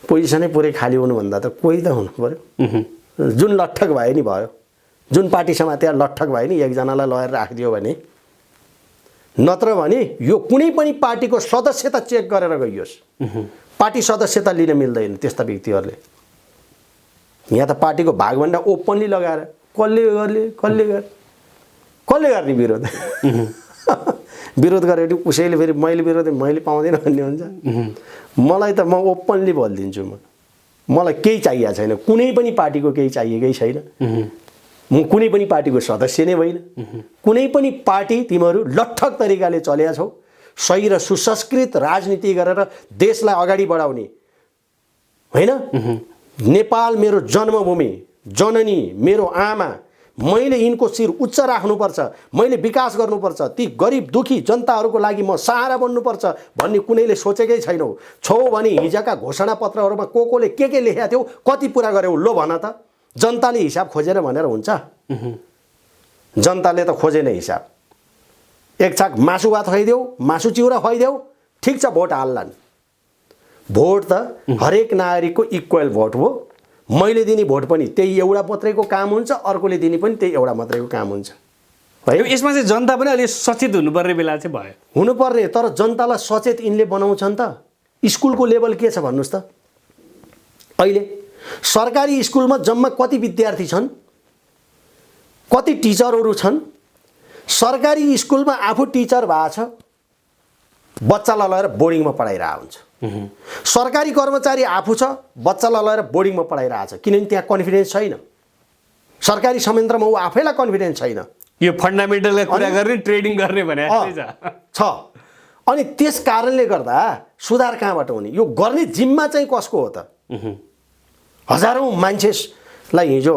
C: पोजिसनै पुरै खाली हुनु भन्दा त कोही त हुनु पर्यो। जुन लट्ठक भयो नि भयो, जुन पार्टी समातेर लट्ठक भयो नि एकजनालाई लगेर राखिदियो भने, नत्र भने यो कुनै पनि पार्टीको सदस्यता चेक गरेर गइयोस्, पार्टी सदस्यता लिन मिल्दैन त्यस्ता व्यक्तिहरूले। यहाँ त पार्टीको भागभन्डा ओपनली लगाएर कसले गर्ने विरोध? विरोध गरेर उसैले फेरि मैले पाउँदैन भन्ने हुन्छ। मलाई त म ओपनली बोलिदिन्छु, मलाई केही चाहिएको छैन, कुनै पनि पार्टीको केही चाहिएकै छैन। म कुनै पनि पार्टीको सदस्य नै होइन। कुनै पनि पार्टी तिमीहरू लट्ठक तरिकाले चलेका छौ, सही र सुसंस्कृत राजनीति गरेर देशलाई अगाडि बढाउने, होइन? नेपाल मेरो जन्मभूमि, जननी मेरो आमा, मैले यिनको शिर उच्च राख्नुपर्छ, मैले विकास गर्नुपर्छ, ती गरिब दुखी जनताहरूको लागि म सहारा बन्नुपर्छ भन्ने कुनैले सोचेकै छैनौ। छौ भने हिजोका घोषणापत्रहरूमा कोले के लेखेका थियौ, कति पुरा गर्यौ, लो भन त। जनताले हिसाब खोजेर भनेर हुन्छ? जनताले त खोजेन हिसाब। एक छाक मासु भात खुवाइदेऊ, मासु चिउरा खुवाइदेऊ, ठिक छ, भोट हाल्लान्। भोट त हरेक नागरिकको इक्वल भोट हो। मैले दिने भोट पनि त्यही एउटा मात्रैको काम हुन्छ, अर्कोले दिने पनि त्यही एउटा मात्रैको काम हुन्छ।
B: यसमा चाहिँ जनता पनि अलि सचेत हुनुपर्ने बेला चाहिँ भयो।
C: हुनुपर्ने, तर जनतालाई सचेत यिनले बनाउँछन् त। स्कुलको लेभल के छ भन्नुहोस् त? अहिले सरकारी स्कुलमा जम्मा कति विद्यार्थी छन्, कति टिचरहरू छन्? सरकारी स्कुलमा आफू टिचर भएको छ, बच्चालाई लगेर बोर्डिङमा पढाइरहेको हुन्छ। सरकारी कर्मचारी आफू छ, बच्चालाई लगेर बोर्डिङमा पढाइरहेको छ, किनभने त्यहाँ कन्फिडेन्स छैन। सरकारी संयन्त्रमा ऊ आफैलाई कन्फिडेन्स छैन।
B: यो फन्डामेन्टलका कुरा गर्ने, ट्रेडिङ गर्ने भने
C: छ। अनि त्यस कारणले गर्दा सुधार कहाँबाट हुने? यो गर्ने जिम्मा चाहिँ कसको हो त? हजारौँ मान्छेलाई हिजो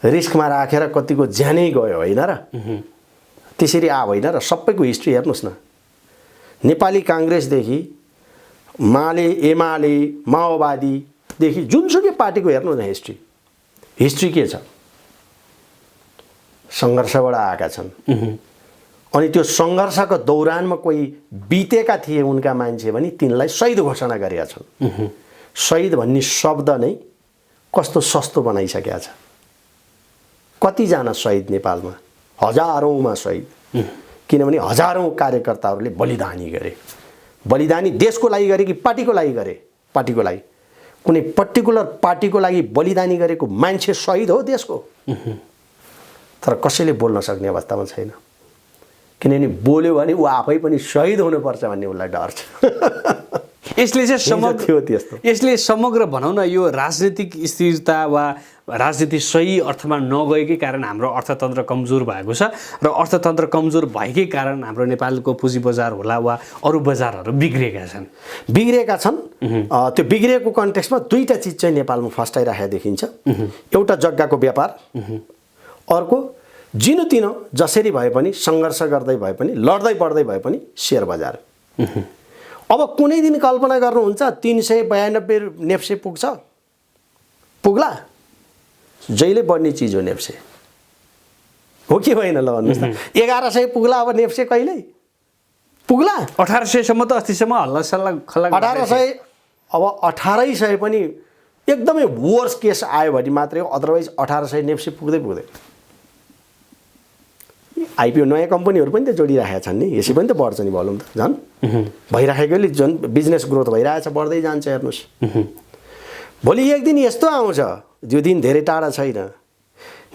C: रिस्कमा राखेर कतिको ज्यानै गयो, होइन र? त्यसरी होइन र? सबैको हिस्ट्री हेर्नुहोस् न। नेपाली काङ्ग्रेसदेखि एमाले माओवादीदेखि जुनसुकै पार्टीको हेर्नु न हिस्ट्री के छ? सङ्घर्षबाट आएका छन्। अनि त्यो सङ्घर्षको दौरानमा कोही बितेका थिए उनका मान्छे भने तिनलाई शहीद घोषणा गरेका छन्। शहीद भन्ने शब्द नै कस्तो सस्तो बनाइसकेका छ। कतिजना शहीद नेपालमा? हजारौँमा शहीद। किनभने हजारौँ कार्यकर्ताहरूले बलिदानी गरे। बलिदानी देशको लागि गरे कि पार्टीको लागि गरे? पार्टीको लागि। कुनै पर्टिकुलर पार्टीको लागि बलिदानी गरेको मान्छे शहीद हो देशको। तर कसैले बोल्न सक्ने अवस्थामा छैन, किनभने बोल्यो भने ऊ आफै पनि शहीद हुनुपर्छ भन्ने उसलाई डर छ।
B: यसले समग्र भनौँ न यो राजनीतिक स्थिरता वा राजनीति सही अर्थमा नगएकै कारण हाम्रो अर्थतन्त्र कमजोर भएको छ र अर्थतन्त्र कमजोर भएकै कारण हाम्रो नेपालको पुँजी बजार होला वा अरू बजारहरू बिग्रेका छन्।
C: त्यो बिग्रेको कन्टेक्स्टमा दुईटा चिज चाहिँ नेपालमा फस्टाइराखेको देखिन्छ। एउटा जग्गाको व्यापार, अर्को जिनोतिनो जसरी भए पनि सङ्घर्ष गर्दै भए पनि लड्दै पड्दै भए पनि सेयर बजार। अब कुनै दिन कल्पना गर्नुहुन्छ 392 नेप्से पुग्ला? जहिले बढ्ने चिज हो नेप्से, हो कि होइन? ल भन्नुहोस् त, 1100 पुग्ला अब नेप्से कहिले पुग्ला?
B: 1800 सम्म त अस्तिसम्म हल्ला सल्ला खल्ला
C: 1800, अब 1800 पनि एकदमै वर्स्ट केस आयो भने मात्रै हो, अदरवाइज 1800 नेप्से पुग्दै। आइपिओ नयाँ कम्पनीहरू पनि त जोडिराखेका छन् नि, यसै पनि त बढ्छ नि भलुम त, झन् भइराखेकोले झन् बिजनेस ग्रोथ भइरहेछ, बढ्दै जान्छ। हेर्नुहोस्, भोलि एक दिन यस्तो आउँछ, जो दिन धेरै टाढा छैन,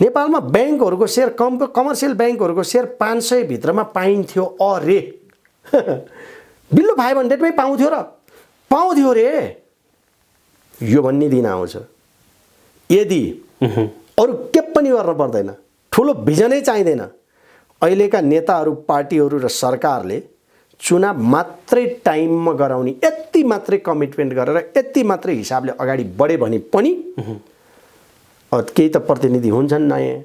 C: नेपालमा ब्याङ्कहरूको सेयर कमर्सियल ब्याङ्कहरूको सेयर 500 भित्रमा पाइन्थ्यो अरे बिल्लो 500 मै पाउँथ्यो रे, यो भन्ने दिन आउँछ। यदि अरू के पनि गर्न पर्दैन, ठुलो भिजनै चाहिँदैन, अहिलेका नेताहरू, पार्टीहरू र सरकारले चुनाव मात्रै टाइममा गराउने यति मात्रै कमिटमेन्ट गरेर यति मात्रै हिसाबले अगाडि बढे भने पनि केही त प्रतिनिधि हुन्छन्,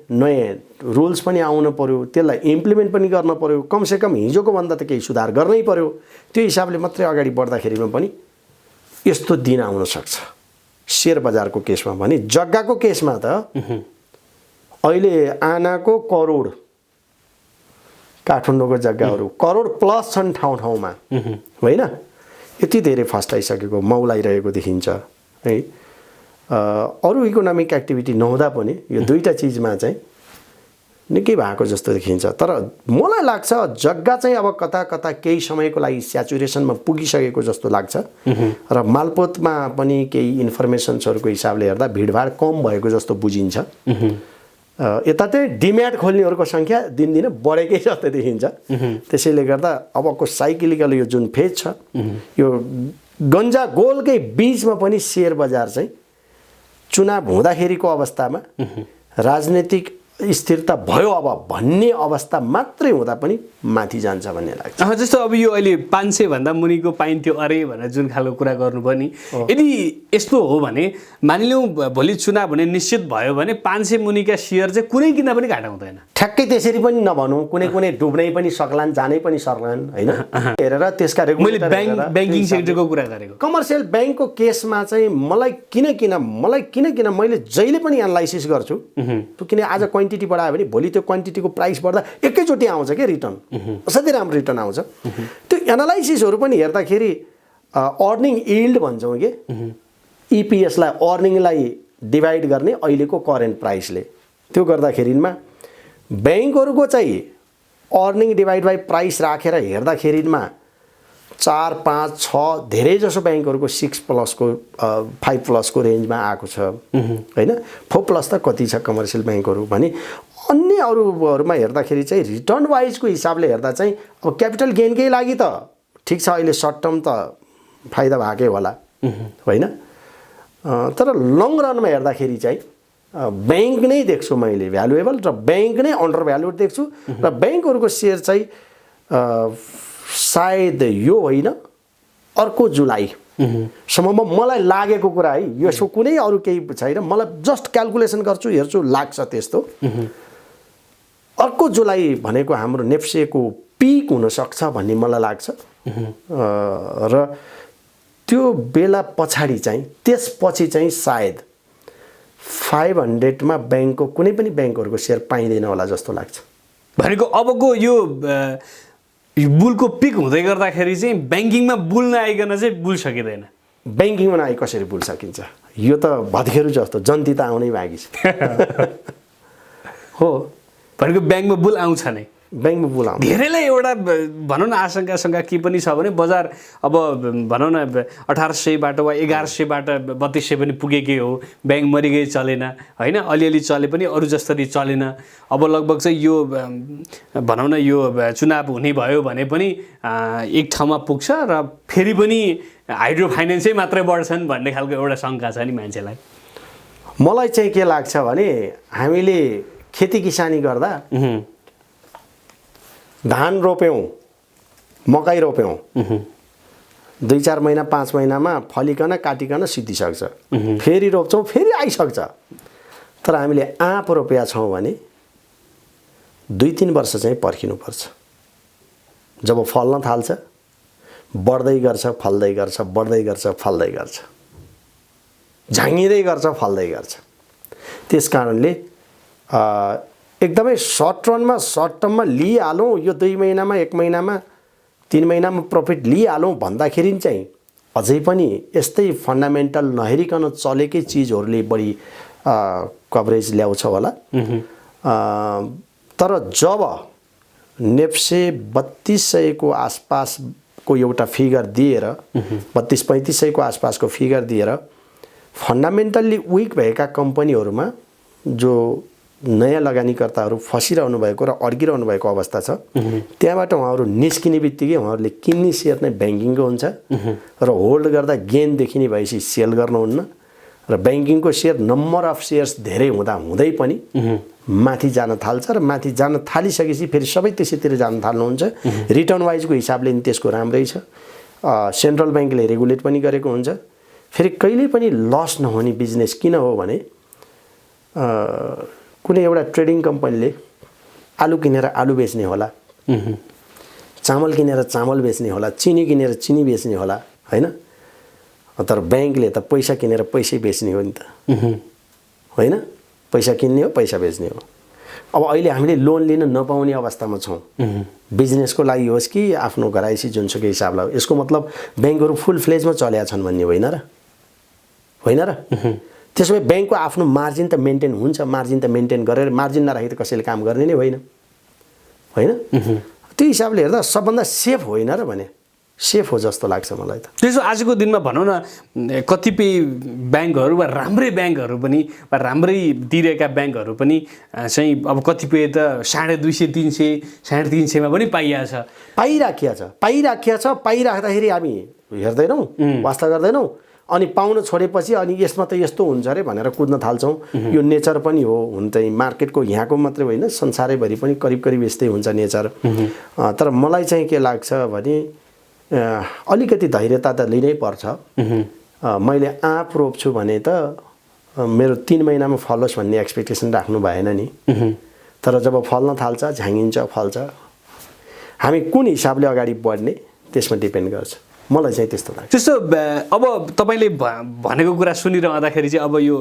C: नयाँ रुल्स पनि आउनु पर्यो, त्यसलाई इम्प्लिमेन्ट पनि गर्न पर्यो, कमसेकम हिजोको भन्दा त केही सुधार गर्नै पर्यो। त्यो हिसाबले मात्रै अगाडि बढ्दाखेरिमा पनि यस्तो दिन आउन सक्छ। सेयर बजारको केसमा भने, जग्गाको केसमा त अहिले आनाको करोड, काठमाडौँको जग्गाहरू करोड प्लस छन् ठाउँमा, होइन? यति धेरै फस्टाइसकेको मौलाइरहेको देखिन्छ है। अरू इकोनोमिक एक्टिभिटी नहुँदा पनि यो दुईटा चिजमा चाहिँ निकै भएको जस्तो देखिन्छ। तर मलाई लाग्छ जग्गा चाहिँ अब कता कता केही समयको लागि स्याचुरेसनमा पुगिसकेको जस्तो लाग्छ र मालपोतमा पनि केही इन्फर्मेसन्सहरूको हिसाबले हेर्दा भिडभाड कम भएको जस्तो बुझिन्छ। यता चाहिँ डिम्याट खोल्नेहरूको सङ्ख्या दिनदिनै बढेकै जस्तो देखिन्छ। त्यसैले गर्दा अबको साइक्लिकल यो जुन फेज छ, यो गन्जा गोलकै बीचमा पनि सेयर बजार चाहिँ चुनाव हुँदाखेरिको अवस्थामा राजनीतिक स्थिरता भयो अब भन्ने अवस्था मात्रै हुँदा पनि माथि जान्छ भन्ने लाग्छ।
B: जस्तो अब यो अहिले 500 भन्दा मुनिको पाइन्थ्यो अरे भनेर जुन खालको कुरा गर्नुभयो नि, यदि यस्तो हो भने मानिलिउँ भोलि चुनाव हुने निश्चित भयो भने 500 मुनिका सेयर चाहिँ कुनै किन्दा पनि घाटा हुँदैन।
C: ठ्याक्कै त्यसरी पनि नभनौँ, कुनै डुब्नै पनि सक्लान्, जानै पनि सक्लान्, होइन? हेरेर त्यसका
B: रेगुलेटर ब्याङ्किङ सेक्टरको कुरा गरेको।
C: कमर्सियल ब्याङ्कको केसमा चाहिँ मलाई किन मैले जहिले पनि एनालाइसिस गर्छु, किन आज क्वान्टिटी बढायो भने भोलि त्यो क्वान्टिटीको प्राइस बढ्दा एकैचोटि आउँछ क्या रिटर्न, असाध्यै राम्रो रिटर्न आउँछ। त्यो एनालाइसिसहरू पनि हेर्दाखेरि अर्निङ यिल्ड भन्छौँ कि, इपिएसलाई अर्निङलाई डिभाइड गर्ने अहिलेको करेन्ट प्राइसले, त्यो गर्दाखेरिमा ब्याङ्कहरूको चाहिँ अर्निङ डिभाइड बाई प्राइस राखेर हेर्दाखेरिमा 4, 5, 6 धेरै जसो ब्याङ्कहरूको 6+ 5+ रेन्जमा आएको छ, होइन? 4+ त कति छ कमर्सियल ब्याङ्कहरू भने। अन्य अरूहरूमा हेर्दाखेरि चाहिँ रिटर्न वाइजको हिसाबले हेर्दा चाहिँ अब क्यापिटल गेनकै लागि त ठिक छ, अहिले सर्ट टर्म त फाइदा भएकै होला, होइन? तर लङ रनमा हेर्दाखेरि चाहिँ ब्याङ्क नै देख्छु मैले भ्यालुएबल, र ब्याङ्क नै अन्डर भ्यालुड देख्छु। र ब्याङ्कहरूको सेयर चाहिँ सायद यो होइन, अर्को जुलाईसम्ममा मलाई लागेको कुरा है, यसो कुनै अरू केही छैन, मलाई जस्ट क्यालकुलेसन गर्छु, हेर्छु, लाग्छ त्यस्तो। अर्को जुलाई भनेको हाम्रो नेप्सेको पिक हुनसक्छ भन्ने मलाई लाग्छ। र त्यो बेला पछाडि चाहिँ त्यसपछि चाहिँ सायद 500 मा ब्याङ्कको कुनै पनि ब्याङ्कहरूको सेयर पाइँदैन होला जस्तो लाग्छ।
B: भनेको अबको यो बुलको पिक हुँदै गर्दाखेरि चाहिँ ब्याङ्किङमा बुल नआइकन चाहिँ बुल सकिँदैन।
C: ब्याङ्किङमा नआइ कसरी बुल सकिन्छ? यो त भत्केहरू जस्तो जन्ती त आउनै बाँकी छ। हो,
B: भनेको ब्याङ्कमा बुल आउँछ नै,
C: ब्याङ्कमा बुल आउँछ।
B: धेरैलाई एउटा भनौँ न आशंका के पनि छ भने बजार अब भनौँ न 1800 बाट वा 1100 बाट 3200 पनि पुगेकै हो, ब्याङ्क मरिगई चलेन, होइन? अलिअलि चले पनि अरू जसरी चलेन। अब लगभग चाहिँ यो भनौँ न यो चुनाव हुने भयो भने पनि एक ठाउँमा पुग्छ र फेरि पनि हाइड्रो फाइनेन्सै मात्रै बढ्छन् भन्ने खालको एउटा शङ्का छ नि मान्छेलाई।
C: मलाई चाहिँ के लाग्छ भने हामीले खेती किसानी गर्दा धान रोप्यौँ, मकै रोप्यौँ, 2-4 महिना 5 महिनामा फलिकन काटिकन सिद्धिसक्छ, फेरि रोप्छौँ, फेरि आइसक्छ। तर हामीले आँप रोपेका छौँ भने 2-3 वर्ष चाहिँ पर्खिनुपर्छ। जब फल्न थाल्छ, बढ्दै गर्छ फल्दै गर्छ, बढ्दै गर्छ फल्दै गर्छ, झाँगिँदै गर्छ फल्दै गर्छ। त्यस कारणले एकदमै सर्ट टर्ममा लिइहालौँ, यो 2 महिनामा 1 महिनामा 3 महिनामा प्रफिट लिइहालौँ भन्दाखेरि चाहिँ अझै पनि यस्तै फन्डामेन्टल नहेरिकन चलेकै चिजहरूले बढी कभरेज ल्याउँछ होला। तर जब नेप्से 3200 को आसपासको एउटा फिगर दिएर 32-3500 को आसपासको फिगर दिएर फन्डामेन्टल्ली विक भएका कम्पनीहरूमा जो नयाँ लगानीकर्ताहरू फसिरहनु भएको र अड्किरहनु भएको अवस्था छ, त्यहाँबाट उहाँहरू निस्किने बित्तिकै उहाँहरूले किन्ने सेयर नै ब्याङ्किङको हुन्छ र होल्ड गर्दा गेन देखिने भएपछि सेल गर्नुहुन्न र ब्याङ्किङको सेयर नम्बर अफ सेयर्स धेरै हुँदै पनि माथि जान थाल्छ र माथि जान थालिसकेपछि फेरि सबै त्यसैतिर जान थाल्नुहुन्छ। रिटर्न वाइजको हिसाबले नि त्यसको राम्रै छ, सेन्ट्रल ब्याङ्कले रेगुलेट पनि गरेको हुन्छ। फेरि कहिल्यै पनि लस नहुने बिजनेस किन हो भने कुनै एउटा ट्रेडिङ कम्पनीले आलु किनेर आलु बेच्ने होला, चामल किनेर चामल बेच्ने होला, चिनी किनेर चिनी बेच्ने होला, होइन? तर ब्याङ्कले त पैसा किनेर पैसै बेच्ने हो नि त, होइन? पैसा किन्ने हो, पैसा बेच्ने हो। अब अहिले हामीले लोन लिन नपाउने अवस्थामा छौँ, बिजनेसको लागि होस् कि आफ्नो घराइसी जुनसुकै हिसाबलाई। यसको मतलब ब्याङ्कहरू फुल फ्लेजमा चलेका छन् भन्ने होइन र? होइन र? त्यसो भए ब्याङ्कको आफ्नो मार्जिन त मेन्टेन हुन्छ, मार्जिन त मेन्टेन गरेर मार्जिन नराखी त कसैले काम गर्ने नै होइन, होइन? त्यो हिसाबले हेर्दा सबभन्दा सेफ होइन र भने सेफ हो जस्तो लाग्छ मलाई त।
B: त्यसो आजको दिनमा भनौँ न कतिपय ब्याङ्कहरू वा राम्रै ब्याङ्कहरू पनि वा राम्रै दिइरहेका ब्याङ्कहरू पनि चाहिँ अब कतिपय त 250, 300, 350 पनि
C: पाइराखिया छ। पाइराख्दाखेरि हामी हेर्दैनौँ, वास्ता गर्दैनौँ, अनि पाउन छोडेपछि अनि यसमा त यस्तो हुन्छ अरे भनेर कुद्न थाल्छौँ। यो नेचर पनि हो, हुन चाहिँ मार्केटको यहाँको मात्रै होइन संसारैभरि पनि करिब यस्तै हुन्छ नेचर। तर मलाई चाहिँ के लाग्छ भने अलिकति धैर्यता त लिनै पर्छ। मैले आँप रोप्छु भने त मेरो 3 महिनामा फलोस् भन्ने एक्सपेक्टेसन राख्नु भएन नि। तर जब फल्न थाल्छ, झाँगिन्छ, फल्छ, हामी कुन हिसाबले अगाडि बढ्ने त्यसमा डिपेन्ड गर्छ। मलाई चाहिँ त्यस्तो लाग्छ।
B: त्यस्तो अब तपाईँले भनेको कुरा सुनिरहँदाखेरि चाहिँ अब यो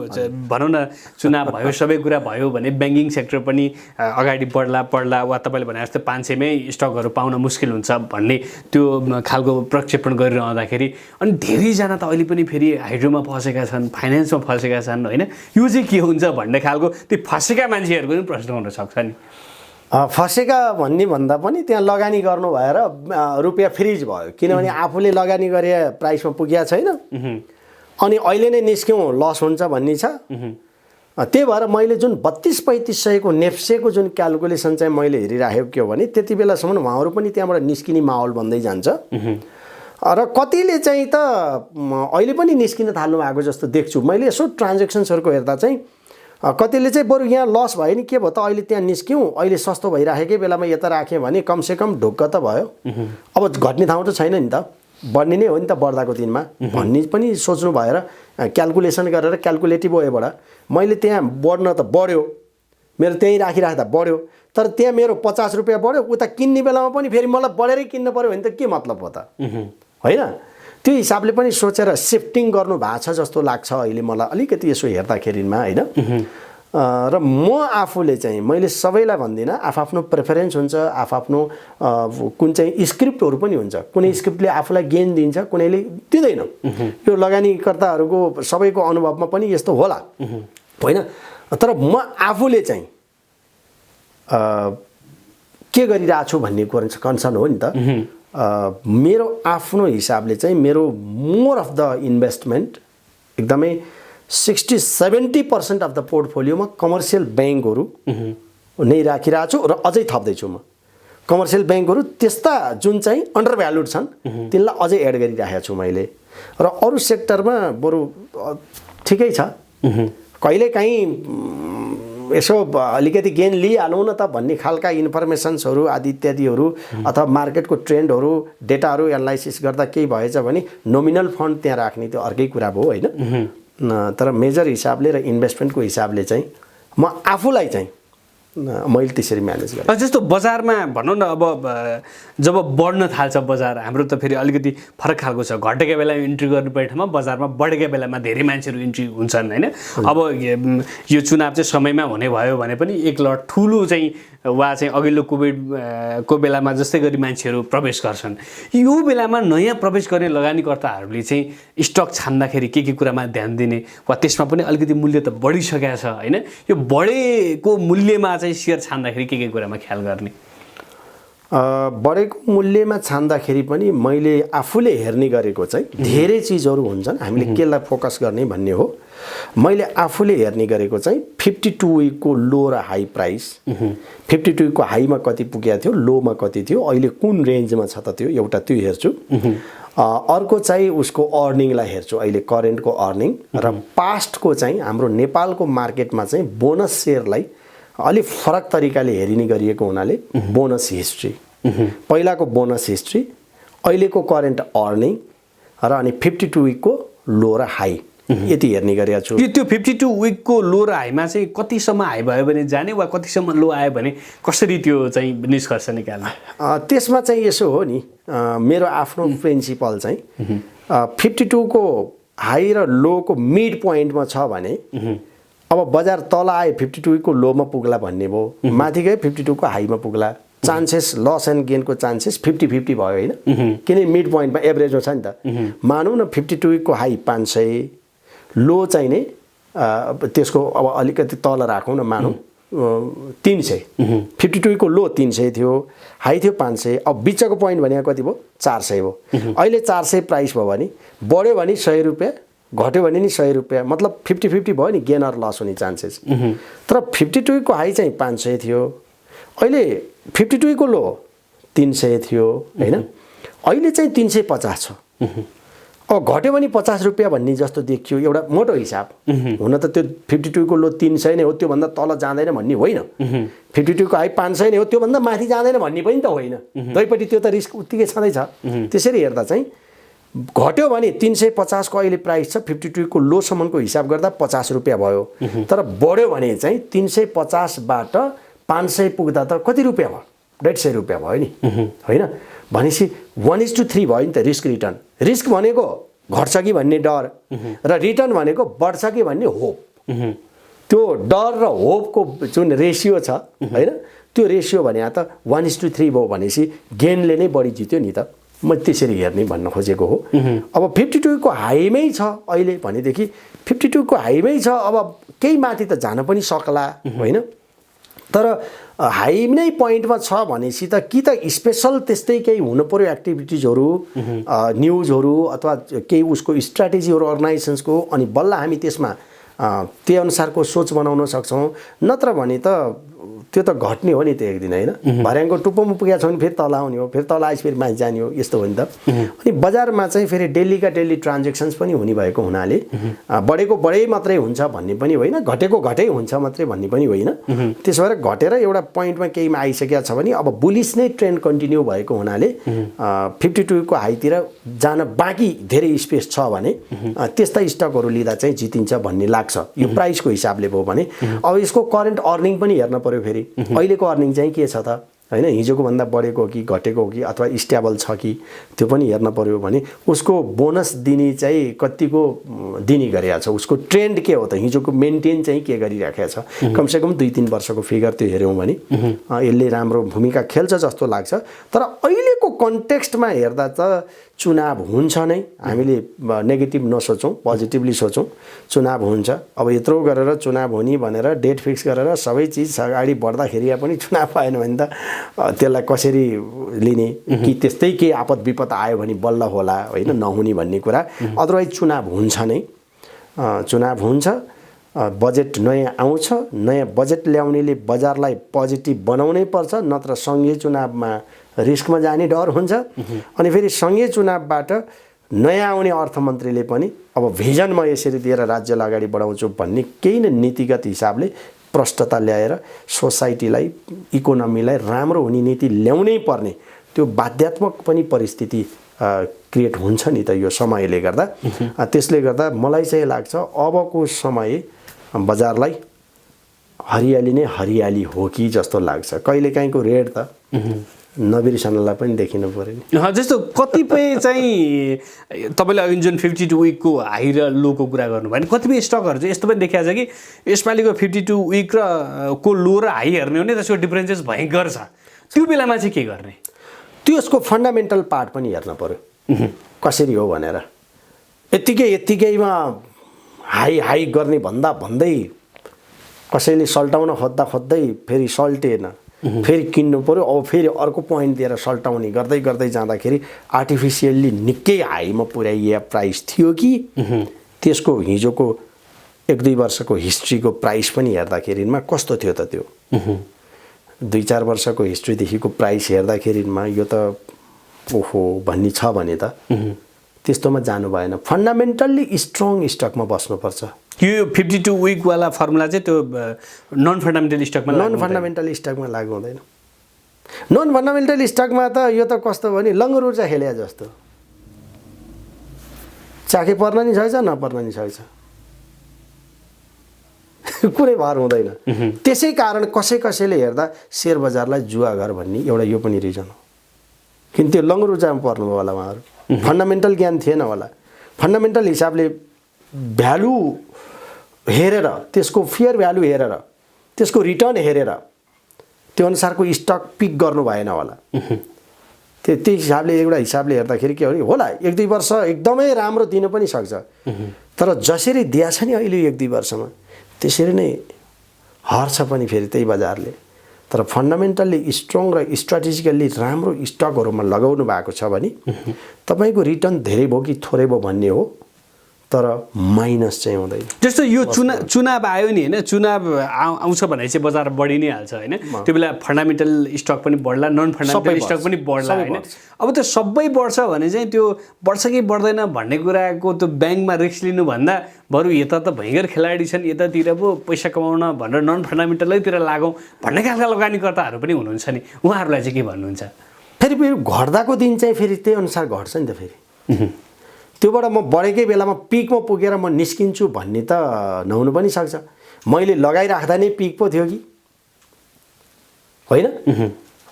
B: भनौँ न चुनाव भयो, सबै कुरा भयो भने ब्याङ्किङ सेक्टर पनि अगाडि बढ्ला वा तपाईँले भने जस्तै 500मै स्टकहरू पाउन मुस्किल हुन्छ भन्ने त्यो खालको प्रक्षेपण गरिरहँदाखेरि अनि धेरैजना त अहिले पनि फेरि हाइड्रोमा फसेका छन्, फाइनेन्समा फसेका छन्, होइन? यो चाहिँ के हुन्छ भन्ने खालको त्यो फसेका मान्छेहरूको पनि प्रश्न हुनसक्छ नि।
C: फसेका भन्ने भन्दा पनि त्यहाँ लगानी गर्नु भएर रुपियाँ फ्रिज भयो, किनभने आफूले लगानी गरे प्राइसमा पुगेको छैन, अनि अहिले नै निस्क्यौँ लस हुन्छ भन्ने छ। त्यही भएर मैले जुन 32-3500 को नेप्सेको जुन क्यालकुलेसन चाहिँ मैले हेरिराखेको के हो भने त्यति बेलासम्म उहाँहरू पनि त्यहाँबाट निस्किने माहौल बन्दै जान्छ र कतिले चाहिँ त अहिले पनि निस्किन थाल्नु भएको जस्तो देख्छु मैले। यसो ट्रान्जेक्सन्सहरूको हेर्दा चाहिँ कतिले चाहिँ बरु यहाँ लस भयो नि, के भयो त अहिले त्यहाँ निस्क्यौँ, अहिले सस्तो भइराखेकै बेलामा यता राख्यो भने कमसेकम ढुक्क त भयो। अब घट्ने ठाउँ त छैन नि त, बढ्ने नै हो नि त बढ्दाको दिनमा भन्ने पनि सोच्नु भएर क्यालकुलेसन गरेर क्यालकुलेटिभ वेबाट मैले त्यहाँ बढ्न त बढ्यो, मेरो त्यहीँ राखिराख्दा बढ्यो, तर त्यहाँ मेरो 50 रुपियाँ बढ्यो, उता किन्ने बेलामा पनि फेरि मलाई बढेरै किन्नु पऱ्यो भने त के मतलब हो त, होइन? त्यो हिसाबले पनि सोचेर सिफ्टिङ गर्नु भएको छ जस्तो लाग्छ अहिले मलाई अलिकति यसो हेर्दाखेरिमा, होइन? र म आफूले चाहिँ मैले सबैलाई भन्दिनँ, आफ्नो प्रेफरेन्स हुन्छ, आफ्नो कुन चाहिँ स्क्रिप्टहरू पनि हुन्छ। कुनै स्क्रिप्टले आफूलाई गेन दिन्छ, कुनैले दिँदैन। यो लगानीकर्ताहरूको सबैको अनुभवमा पनि यस्तो होला, होइन? तर म आफूले चाहिँ के गरिरहेको छु भन्ने कन्सर्न हो नि त। मेरो आफ्नो हिसाबले चाहिँ मेरो मोर अफ द इन्भेस्टमेन्ट एकदमै 60-70% अफ द पोर्टफोलियोमा कमर्सियल ब्याङ्कहरू नै राखिरहेको छु र अझै थप्दैछु। म कमर्सियल ब्याङ्कहरू त्यस्ता जुन चाहिँ अन्डर भ्यालुड छन् तिनलाई अझै एड गरिराखेको छु मैले। र अरू सेक्टरमा बरु ठिकै छ, कहिलेकाहीँ यसो अलिकति गेन लिइहालौँ न त भन्ने खालका इन्फर्मेसन्सहरू आदि इत्यादिहरू अथवा मार्केटको ट्रेन्डहरू डेटाहरू एनालाइसिस गर्दा केही भएछ भने नोमिनल फन्ड त्यहाँ राख्ने त्यो अर्कै कुरा भयो, होइन? तर मेजर हिसाबले र इन्भेस्टमेन्टको हिसाबले चाहिँ म आफूलाई चाहिँ मैले त्यसरी म्यानेज गरेँ।
B: जस्तो बजारमा भनौँ न अब जब बढ्न थाल्छ बजार हाम्रो त फेरि अलिकति फरक खालको छ। घटेको बेला इन्ट्री गर्नुपर्ने ठाउँमा बजारमा बढेको बेलामा धेरै मान्छेहरू इन्ट्री हुन्छन् होइन। अब यो चुनाव चाहिँ समयमा हुने भयो भने पनि एक लट ठुलो चाहिँ वा चाहिँ अघिल्लो कोभिडको बेलामा जस्तै गरी मान्छेहरू प्रवेश गर्छन्। यो बेलामा नयाँ प्रवेश गर्ने लगानीकर्ताहरूले चाहिँ स्टक छान्दाखेरि के कुरामा ध्यान दिने वा त्यसमा पनि अलिकति मूल्य त बढिसकेको छ होइन। यो बढेको मूल्यमा चाहिँ सेयर छान्दाखेरि के कुरामा ख्याल गर्ने?
C: बढेको मूल्यमा छान्दाखेरि पनि मैले आफूले हेर्ने गरेको चाहिँ धेरै चिजहरू हुन्छन्, हामीले केलाई फोकस गर्ने भन्ने हो। मैले आफूले हेर्ने गरेको चाहिँ 52 विकको लो र हाई प्राइस, 52 विकको हाईमा कति पुगेको थियो, लोमा कति थियो, अहिले कुन रेन्जमा छ त त्यो एउटा त्यो हेर्छु। अर्को चाहिँ उसको अर्निङलाई हेर्छु, अहिले करेन्टको अर्निङ र पास्टको चाहिँ हाम्रो नेपालको मार्केटमा चाहिँ बोनस सेयरलाई अलिक फरक तरिकाले हेरिने गरिएको हुनाले बोनस हिस्ट्री, पहिलाको बोनस हिस्ट्री, अहिलेको करेन्ट अर्निङ र अनि 52 विकको लो र हाई यति हेर्ने गरेको छु।
B: त्यो 52 विकको लो र हाईमा चाहिँ कतिसम्म हाई भयो भने जाने वा कतिसम्म लो आयो भने कसरी त्यो चाहिँ निष्कर्ष निकाल्ने?
C: त्यसमा चाहिँ यसो हो नि, मेरो आफ्नो प्रिन्सिपल चाहिँ 52 को हाई र लोको मिड पोइन्टमा छ भने अब बजार तल आयो 52 को लोमा पुग्ला भन्ने भयो, माथि गयो 52 को हाईमा पुग्ला, चान्सेस लस एन्ड गेनको चान्सेस 50-50 भयो होइन। किन मिड पोइन्टमा एभरेजमा छ नि त। मानौँ न 52 को हाई 500, लो चाहिँ नि त्यसको अब अलिकति तल राखौँ न, मानौँ 300, 52 को लो 300 थियो, हाई थियो 500, अब बिचको पोइन्ट भनेको कति भयो 400 भयो। अहिले 400 प्राइस भयो भने बढ्यो भने 100 रुपियाँ, घट्यो भने नि 100 रुपियाँ, मतलब 50-50 भयो नि, गेन अर लस हुने चान्सेस। तर 52 को हाई चाहिँ 500 थियो, अहिले 52 को लो 300 थियो होइन, अहिले चाहिँ 350 छ। अब घट्यो भने 50 रुपियाँ भन्ने जस्तो देखियो एउटा मोटो हिसाब। हुन त त्यो 52 को लो 300 नै हो, त्योभन्दा तल जाँदैन भन्ने होइन। 52 को हाई 500 नै हो, त्योभन्दा माथि जाँदैन भन्ने पनि त होइन। दुईपट्टि त्यो त रिस्क उत्तिकै छँदैछ। त्यसरी हेर्दा चाहिँ घट्यो भने 350 को अहिले प्राइस छ, 52 को लोसम्मको हिसाब गर्दा 50 रुपियाँ भयो। तर बढ्यो भने चाहिँ 350 बाट 500 पुग्दा त कति रुपियाँ भयो, 150 रुपियाँ भयो नि होइन। भनेपछि 1:3 भयो नि त रिस्क रिटर्न। रिस्क भनेको घट्छ कि भन्ने डर र रिटर्न भनेको बढ्छ कि भन्ने होप। त्यो डर र होपको जुन रेसियो छ होइन, त्यो रेसियो भने त 1:3 भयो भनेपछि गेनले नै बढी जित्यो नि त। म त्यसरी हेर्ने भन्न खोजेको हो। अब 52 को हाईमै छ अहिले भनेदेखि 52 को हाईमै छ, अब केही माथि त जान पनि सक्ला होइन। तर हाई नै पोइन्टमा छ भनेपछि त कि त स्पेसल त्यस्तै केही हुनु पर्यो, एक्टिभिटिजहरू, न्युजहरू अथवा केही उसको स्ट्राटेजीहरू अर्गनाइजेसन्सको, अनि बल्ल हामी त्यसमा त्यही अनुसारको सोच बनाउन सक्छौँ। नत्र भने त त्यो त घट्ने हो नि त एक दिन होइन। भर्याङको टुप्पोमा पुगेको छ भने फेरि तल आउने हो, फेरि तल आएपछि फेरि माथि जाने हो, यस्तो हो नि त। अनि बजारमा चाहिँ फेरि डेलीका डेली ट्रान्जेक्सन्स पनि हुने भएको हुनाले बढेको बढै मात्रै हुन्छ भन्ने पनि होइन, घटेको घटै हुन्छ मात्रै भन्ने पनि होइन। त्यसो भएर घटेर एउटा पोइन्टमा केहीमा आइसकेको छ भने अब बुलिस नै ट्रेन्ड कन्टिन्यू भएको हुनाले 52 को हाईतिर जान बाँकी धेरै स्पेस छ भने त्यस्ता स्टकहरू लिँदा चाहिँ जितिन्छ भन्ने लाग्छ, यो प्राइसको हिसाबले भयो भने। अब यसको करेन्ट अर्निङ पनि हेर्न पर्यो फेरि, अहिलेको अर्निङ चाहिँ के छ त होइन, हिजोको भन्दा बढेको हो कि घटेको हो कि अथवा स्टेबल छ कि, त्यो पनि हेर्न पर्यो भने उसको बोनस दिने चाहिँ कतिको दिने गरेको छ, उसको ट्रेन्ड के हो त, हिजोको मेन्टेन चाहिँ के गरिराखेको छ, कमसेकम 2-3 वर्षको फिगर त्यो हेऱ्यौँ भने यसले राम्रो भूमिका खेल्छ जस्तो लाग्छ। तर अहिलेको कन्टेक्स्टमा हेर्दा त चुनाव हुन्छ नै, हामीले नेगेटिभ नसोचौँ, पोजिटिभली सोचौँ। चुनाव हुन्छ, अब यत्रो गरेर चुनाव हुने भनेर डेट फिक्स गरेर सबै चिज अगाडि बढ्दाखेरि पनि चुनाव भएन भने त त्यसलाई कसरी लिने, कि त्यस्तै केही आपद विपद आयो भने बल्ल होला होइन, नहुने भन्ने कुरा। अदरवाइज चुनाव हुन्छ नै, चुनाव हुन्छ, बजेट नयाँ आउँछ, नयाँ बजेट ल्याउनेले बजारलाई पोजिटिभ बनाउनै पर्छ, नत्र सङ्घीय चुनावमा रिस्कमा जाने डर हुन्छ। अनि फेरि सङ्घीय चुनावबाट नयाँ आउने अर्थमन्त्रीले पनि अब भिजन म यसरी दिएर राज्यलाई अगाडि बढाउँछु भन्ने केही न नीतिगत हिसाबले प्रष्टता ल्याएर सोसाइटीलाई, इकोनोमीलाई राम्रो हुने नीति ल्याउनै पर्ने त्यो बाध्यात्मक पनि परिस्थिति क्रिएट हुन्छ नि त यो समयले गर्दा। त्यसले गर्दा मलाई चाहिँ लाग्छ अबको समय बजारलाई हरियाली नै हरियाली हो कि जस्तो लाग्छ। कहिलेकाहीँको रेड त नबिर्सनलाई पनि देखिनु पर्यो नि।
B: जस्तो कतिपय चाहिँ तपाईँले अघि जुन 52 विकको हाई र लोको कुरा गर्नुभयो भने कतिपय स्टकहरू चाहिँ यस्तो पनि देखिएको छ कि यसपालिको 52 विक र को लो र हाई हेर्ने हो भने त्यसको डिफरेन्सेस भयङ्कर छ। त्यो बेलामा चाहिँ के गर्ने?
C: त्यसको फन्डामेन्टल पार्ट पनि हेर्न पर्यो कसरी हो भनेर। यत्तिकैमा हाई गर्ने भन्दै कसैले सल्टाउन खोज्दै फेरि सल्टेन, फेरि किन्नु पर्यो। अब फेरि अर्को पोइन्ट दिएर सल्टाउने गर्दै जाँदाखेरि आर्टिफिसियल्ली निकै हाईमा पुर्याइए प्राइस थियो कि त्यसको हिजोको 1-2 वर्षको हिस्ट्रीको प्राइस पनि हेर्दाखेरिमा कस्तो थियो त? त्यो 2-4 वर्षको हिस्ट्रीदेखिको प्राइस हेर्दाखेरिमा यो त ओहो भन्ने छ भने त त्यस्तोमा जानु भएन। फन्डामेन्टल्ली स्ट्रङ स्टकमा बस्नुपर्छ।
B: यो 52 विकवाला फर्मुला चाहिँ त्यो नन फन्डामेन्टल
C: स्टकमा लागु हुँदैन। नन फन्डामेन्टल स्टकमा त यो त कस्तो भने लङ्गुर ऊर्जा खेले जस्तो, चाखे पर्न नि छैछ नपर्न नि छैछ, कुनै भर हुँदैन। त्यसै कारण कसैले हेर्दा सेयर बजारलाई जुवा घर भन्ने एउटा यो पनि रिजन हो। किन त्यो लङ्गुर ऊर्जामा पर्नुभयो होला उहाँहरू, फन्डामेन्टल ज्ञान थिएन होला। फन्डामेन्टल हिसाबले भ्यालु हेरेर, त्यसको फेयर भ्यालु हेरेर, त्यसको रिटर्न हेरेर त्यो अनुसारको स्टक पिक गर्नु भएन होला। त्यही हिसाबले एउटा हिसाबले हेर्दाखेरि के होला 1-2 वर्ष एकदमै राम्रो दिन पनि सक्छ, तर जसरी दिएछ नि अहिले 1-2 वर्षमा त्यसरी नै हर्छ पनि फेरि त्यही बजारले। तर फन्डामेन्टल्ली स्ट्रङ र स्ट्राटेजिकल्ली राम्रो स्टकहरूमा लगाउनु भएको छ भने तपाईँको रिटर्न धेरै भयो कि थोरै भयो भन्ने हो, तर माइनस चाहिँ हुँदैन।
B: जस्तो यो चुनाव आयो नि होइन, चुनाव आउँछ भने चाहिँ बजार बढी नै हाल्छ होइन। त्यो बेला फन्डामेन्टल स्टक पनि बढ्ला, नन फन्डामेन्टल स्टक पनि बढ्ला होइन। अब त्यो सबै बढ्छ भने चाहिँ त्यो बढ्छ कि बढ्दैन भन्ने कुराको त्यो ब्याङ्कमा रिस्क लिनुभन्दा बरु यता त भयङ्कर खेलाडी छन्, यतातिर पो पैसा कमाउन भनेर नन फन्डामेन्टलैतिर लागौँ भन्ने खालका लगानीकर्ताहरू पनि हुनुहुन्छ नि, उहाँहरूलाई चाहिँ के भन्नुहुन्छ?
C: फेरि घट्दाको दिन चाहिँ फेरि त्यही अनुसार घट्छ नि त। फेरि त्योबाट म बढेकै बेलामा पिकमा पुगेर म निस्किन्छु भन्ने त नहुनु पनि सक्छ। मैले लगाइराख्दा नै पिक पो थियो कि होइन?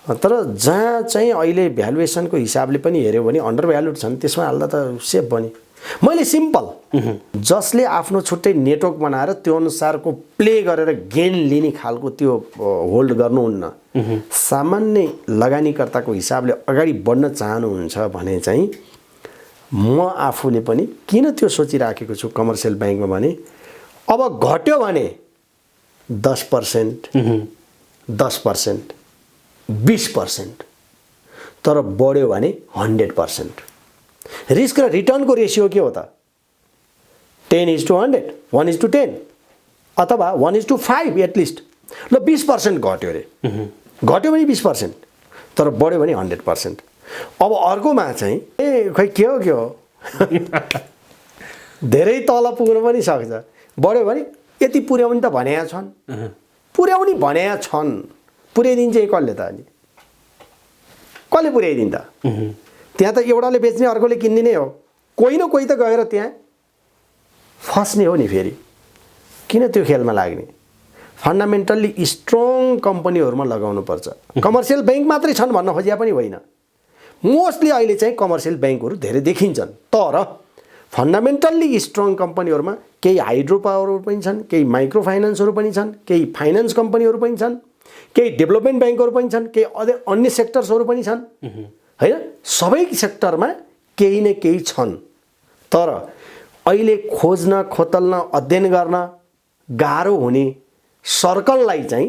C: तर जहाँ चाहिँ अहिले भ्यालुएसनको हिसाबले पनि हेऱ्यो भने अन्डर भ्यालुड छन्, त्यसमा हाल्दा त सेफ बन्यो। मैले सिम्पल जसले आफ्नो छुट्टै नेटवर्क बनाएर त्यो अनुसारको प्ले गरेर गेन लिने खालको त्यो होल्ड गर्नुहुन्न। सामान्य लगानीकर्ताको हिसाबले अगाडि बढ्न चाहनुहुन्छ भने चाहिँ म आफूले पनि किन त्यो सोचिराखेको छु कमर्सियल ब्याङ्कमा भने अब घट्यो भने 10%, 10%, 20%, तर बढ्यो भने 100%। रिस्क र रिटर्नको रेसियो के हो त? 10:100, 1:10 अथवा 1:5 एटलिस्ट। ल 20% घट्यो अरे, घट्यो भने 20%, तर बढ्यो भने 100%। अब अर्कोमा चाहिँ खै के हो धेरै तल पुग्न पनि सक्छ। बढ्यो भने यति पुर्याउने त भनेका छन्, पुर्याउने भनेका छन्, पुर्याइदिन्छ कसले त? अनि कसले पुर्याइदिन्छ त? त्यहाँ त एउटाले बेच्ने अर्कोले किन्ने हो, कोही न कोही त गएर त्यहाँ फस्ने हो नि। फेरि किन त्यो खेलमा लाग्ने? फन्डामेन्टल्ली स्ट्रङ कम्पनीहरूमा लगाउनुपर्छ। कमर्सियल ब्याङ्क मात्रै छन् भन्न खोजिया पनि होइन, मोस्टली अहिले चाहिँ कमर्सियल ब्याङ्कहरू धेरै देखिन्छन्, तर फन्डामेन्टल्ली स्ट्रङ कम्पनीहरूमा केही हाइड्रो पावरहरू पनि छन्, केही माइक्रो फाइनेन्सहरू पनि छन्, केही फाइनेन्स कम्पनीहरू पनि छन्, केही डेभलपमेन्ट ब्याङ्कहरू पनि छन्, केही अन्य सेक्टर्सहरू पनि छन् होइन। सबै सेक्टरमा केही न केही छन्, तर अहिले खोज्न खोतल्न अध्ययन गर्न गाह्रो हुने सर्कललाई चाहिँ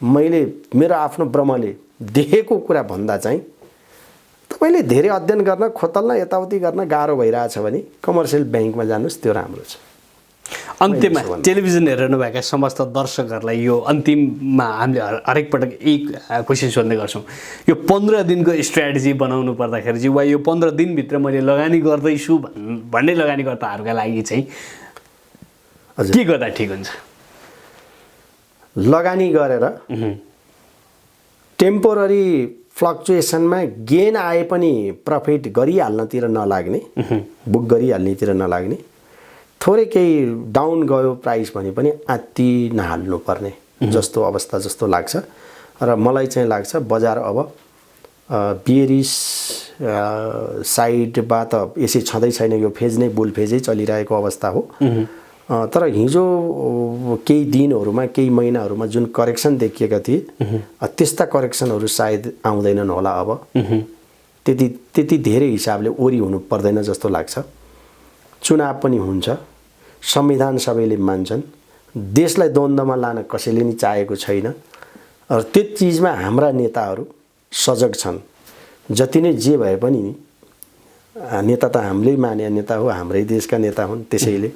C: मैले मेरो आफ्नो ब्रह्मले देखेको कुरा भन्दा चाहिँ तपाईँले धेरै अध्ययन गर्न खोतल्न यताउति गर्न गाह्रो भइरहेछ भने कमर्सियल ब्याङ्कमा जानुहोस्, त्यो राम्रो छ।
B: अन्त्यमा टेलिभिजन हेर्नुभएका समस्त दर्शकहरूलाई यो अन्तिममा हामीले हरेक पटक एक क्वेसन सोध्ने गर्छौँ। यो 15 दिनको स्ट्र्याटेजी बनाउनु पर्दाखेरि चाहिँ वा यो 15 दिनभित्र मैले लगानी गर्दैछु भन्ने लगानीकर्ताहरूका लागि चाहिँ के गर्दा ठिक हुन्छ?
C: लगानी गरेर टेम्पोररी फ्लक्चुएसनमा गेन आए पनि प्रफिट गरिहाल्नतिर नलाग्ने, बुक गरिहाल्नेतिर नलाग्ने, थोरै केही डाउन गयो प्राइस भने पनि आत्ति नहाल्नुपर्ने, जस्तो अवस्था जस्तो लाग्छ र मलाई चाहिँ लाग्छ बजार अब बियरिस साइडमा त यसै छँदै छैन, यो फेज नै बुल फेजै चलिरहेको अवस्था हो। तर हिजो केही दिनहरूमा केही महिनाहरूमा जुन करेक्सन देखिएका थिए त्यस्ता करेक्सनहरू सायद आउँदैनन् होला। अब त्यति धेरै हिसाबले ओरी हुनु पर्दैन जस्तो लाग्छ। चुनाव पनि हुन्छ, संविधान सबैले मान्छन्, देशलाई द्वन्द्वमा लान कसैले नि चाहेको छैन र त्यो चिजमा हाम्रा नेताहरू सजग छन्। जति नै जे भए पनि नि नेता त हामीले माने नेता हो, हाम्रै देशका नेता हुन्, त्यसैले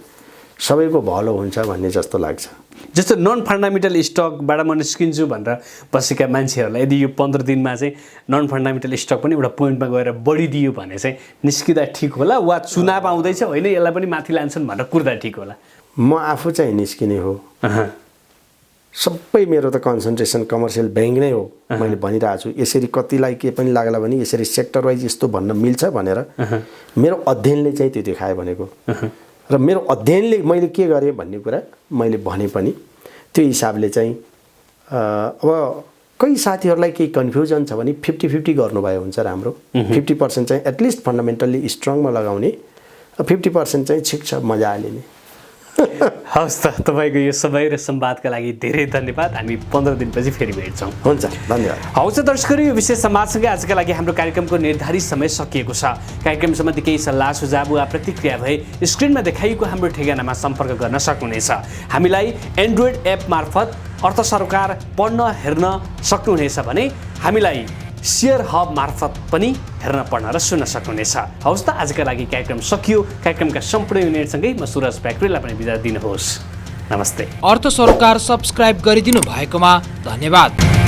C: सबैको भलो हुन्छ भन्ने जस्तो लाग्छ।
B: जस्तो नन फन्डामेन्टल स्टकबाट म निस्किन्छु भनेर बसेका मान्छेहरूलाई यदि यो 15 दिनमा चाहिँ नन फन्डामेन्टल स्टक पनि एउटा पोइन्टमा गएर बढिदियो भने चाहिँ निस्किँदा ठिक होला, वा चुनाव आउँदैछ होइन यसलाई पनि माथि लान्छन् भनेर कुर्दा ठिक होला?
C: म आफू चाहिँ निस्किने हो। सबै मेरो त कन्सन्ट्रेसन कमर्सियल ब्याङ्क नै हो। मैले भनिरहेको छु यसरी कतिलाई के पनि लाग्ला भने यसरी सेक्टर वाइज यस्तो भन्न मिल्छ भनेर मेरो अध्ययनले चाहिँ त्यो देखायो भनेको। र मेरो अध्ययनले मैले के गरेँ भन्ने कुरा मैले भने पनि त्यो हिसाबले चाहिँ अब कई साथीहरूलाई केही कन्फ्युजन छ भने 50-50 गर्नुभयो हुन्छ राम्रो। 50% चाहिँ एटलिस्ट फन्डामेन्टल्ली स्ट्रङमा लगाउने, 50% चाहिँ ठिक छ मजाले नै।
B: हवस् त, तपाईँको यो समय र संवादका लागि धेरै धन्यवाद। हामी 15 दिनपछि फेरि भेट्छौँ।
C: हुन्छ, धन्यवाद।
B: हवस् त दर्शकहरू, यो विशेष संवादसँगै आजका लागि हाम्रो कार्यक्रमको निर्धारित समय सकिएको छ। कार्यक्रम सम्बन्धी केही सल्लाह सुझाव वा प्रतिक्रिया भए स्क्रिनमा देखाइएको हाम्रो ठेगानामा सम्पर्क गर्न सक्नुहुनेछ। हामीलाई एन्ड्रोइड एप मार्फत अर्थ सरकार पढ्न हेर्न सक्नुहुनेछ भने हामीलाई सेयर हब मार्फत पनि हेर्न पढ्न र सुन्न सक्नुहुनेछ। हवस् त, आजका लागि कार्यक्रम सकियो। कार्यक्रमका सम्पूर्ण युनिटसँगै म सुरज ब्याक्रेलाई पनि बिदा दिनुहोस्। नमस्ते।
A: अर्थ सरोकार सब्स्क्राइब गरिदिनु भएकोमा धन्यवाद।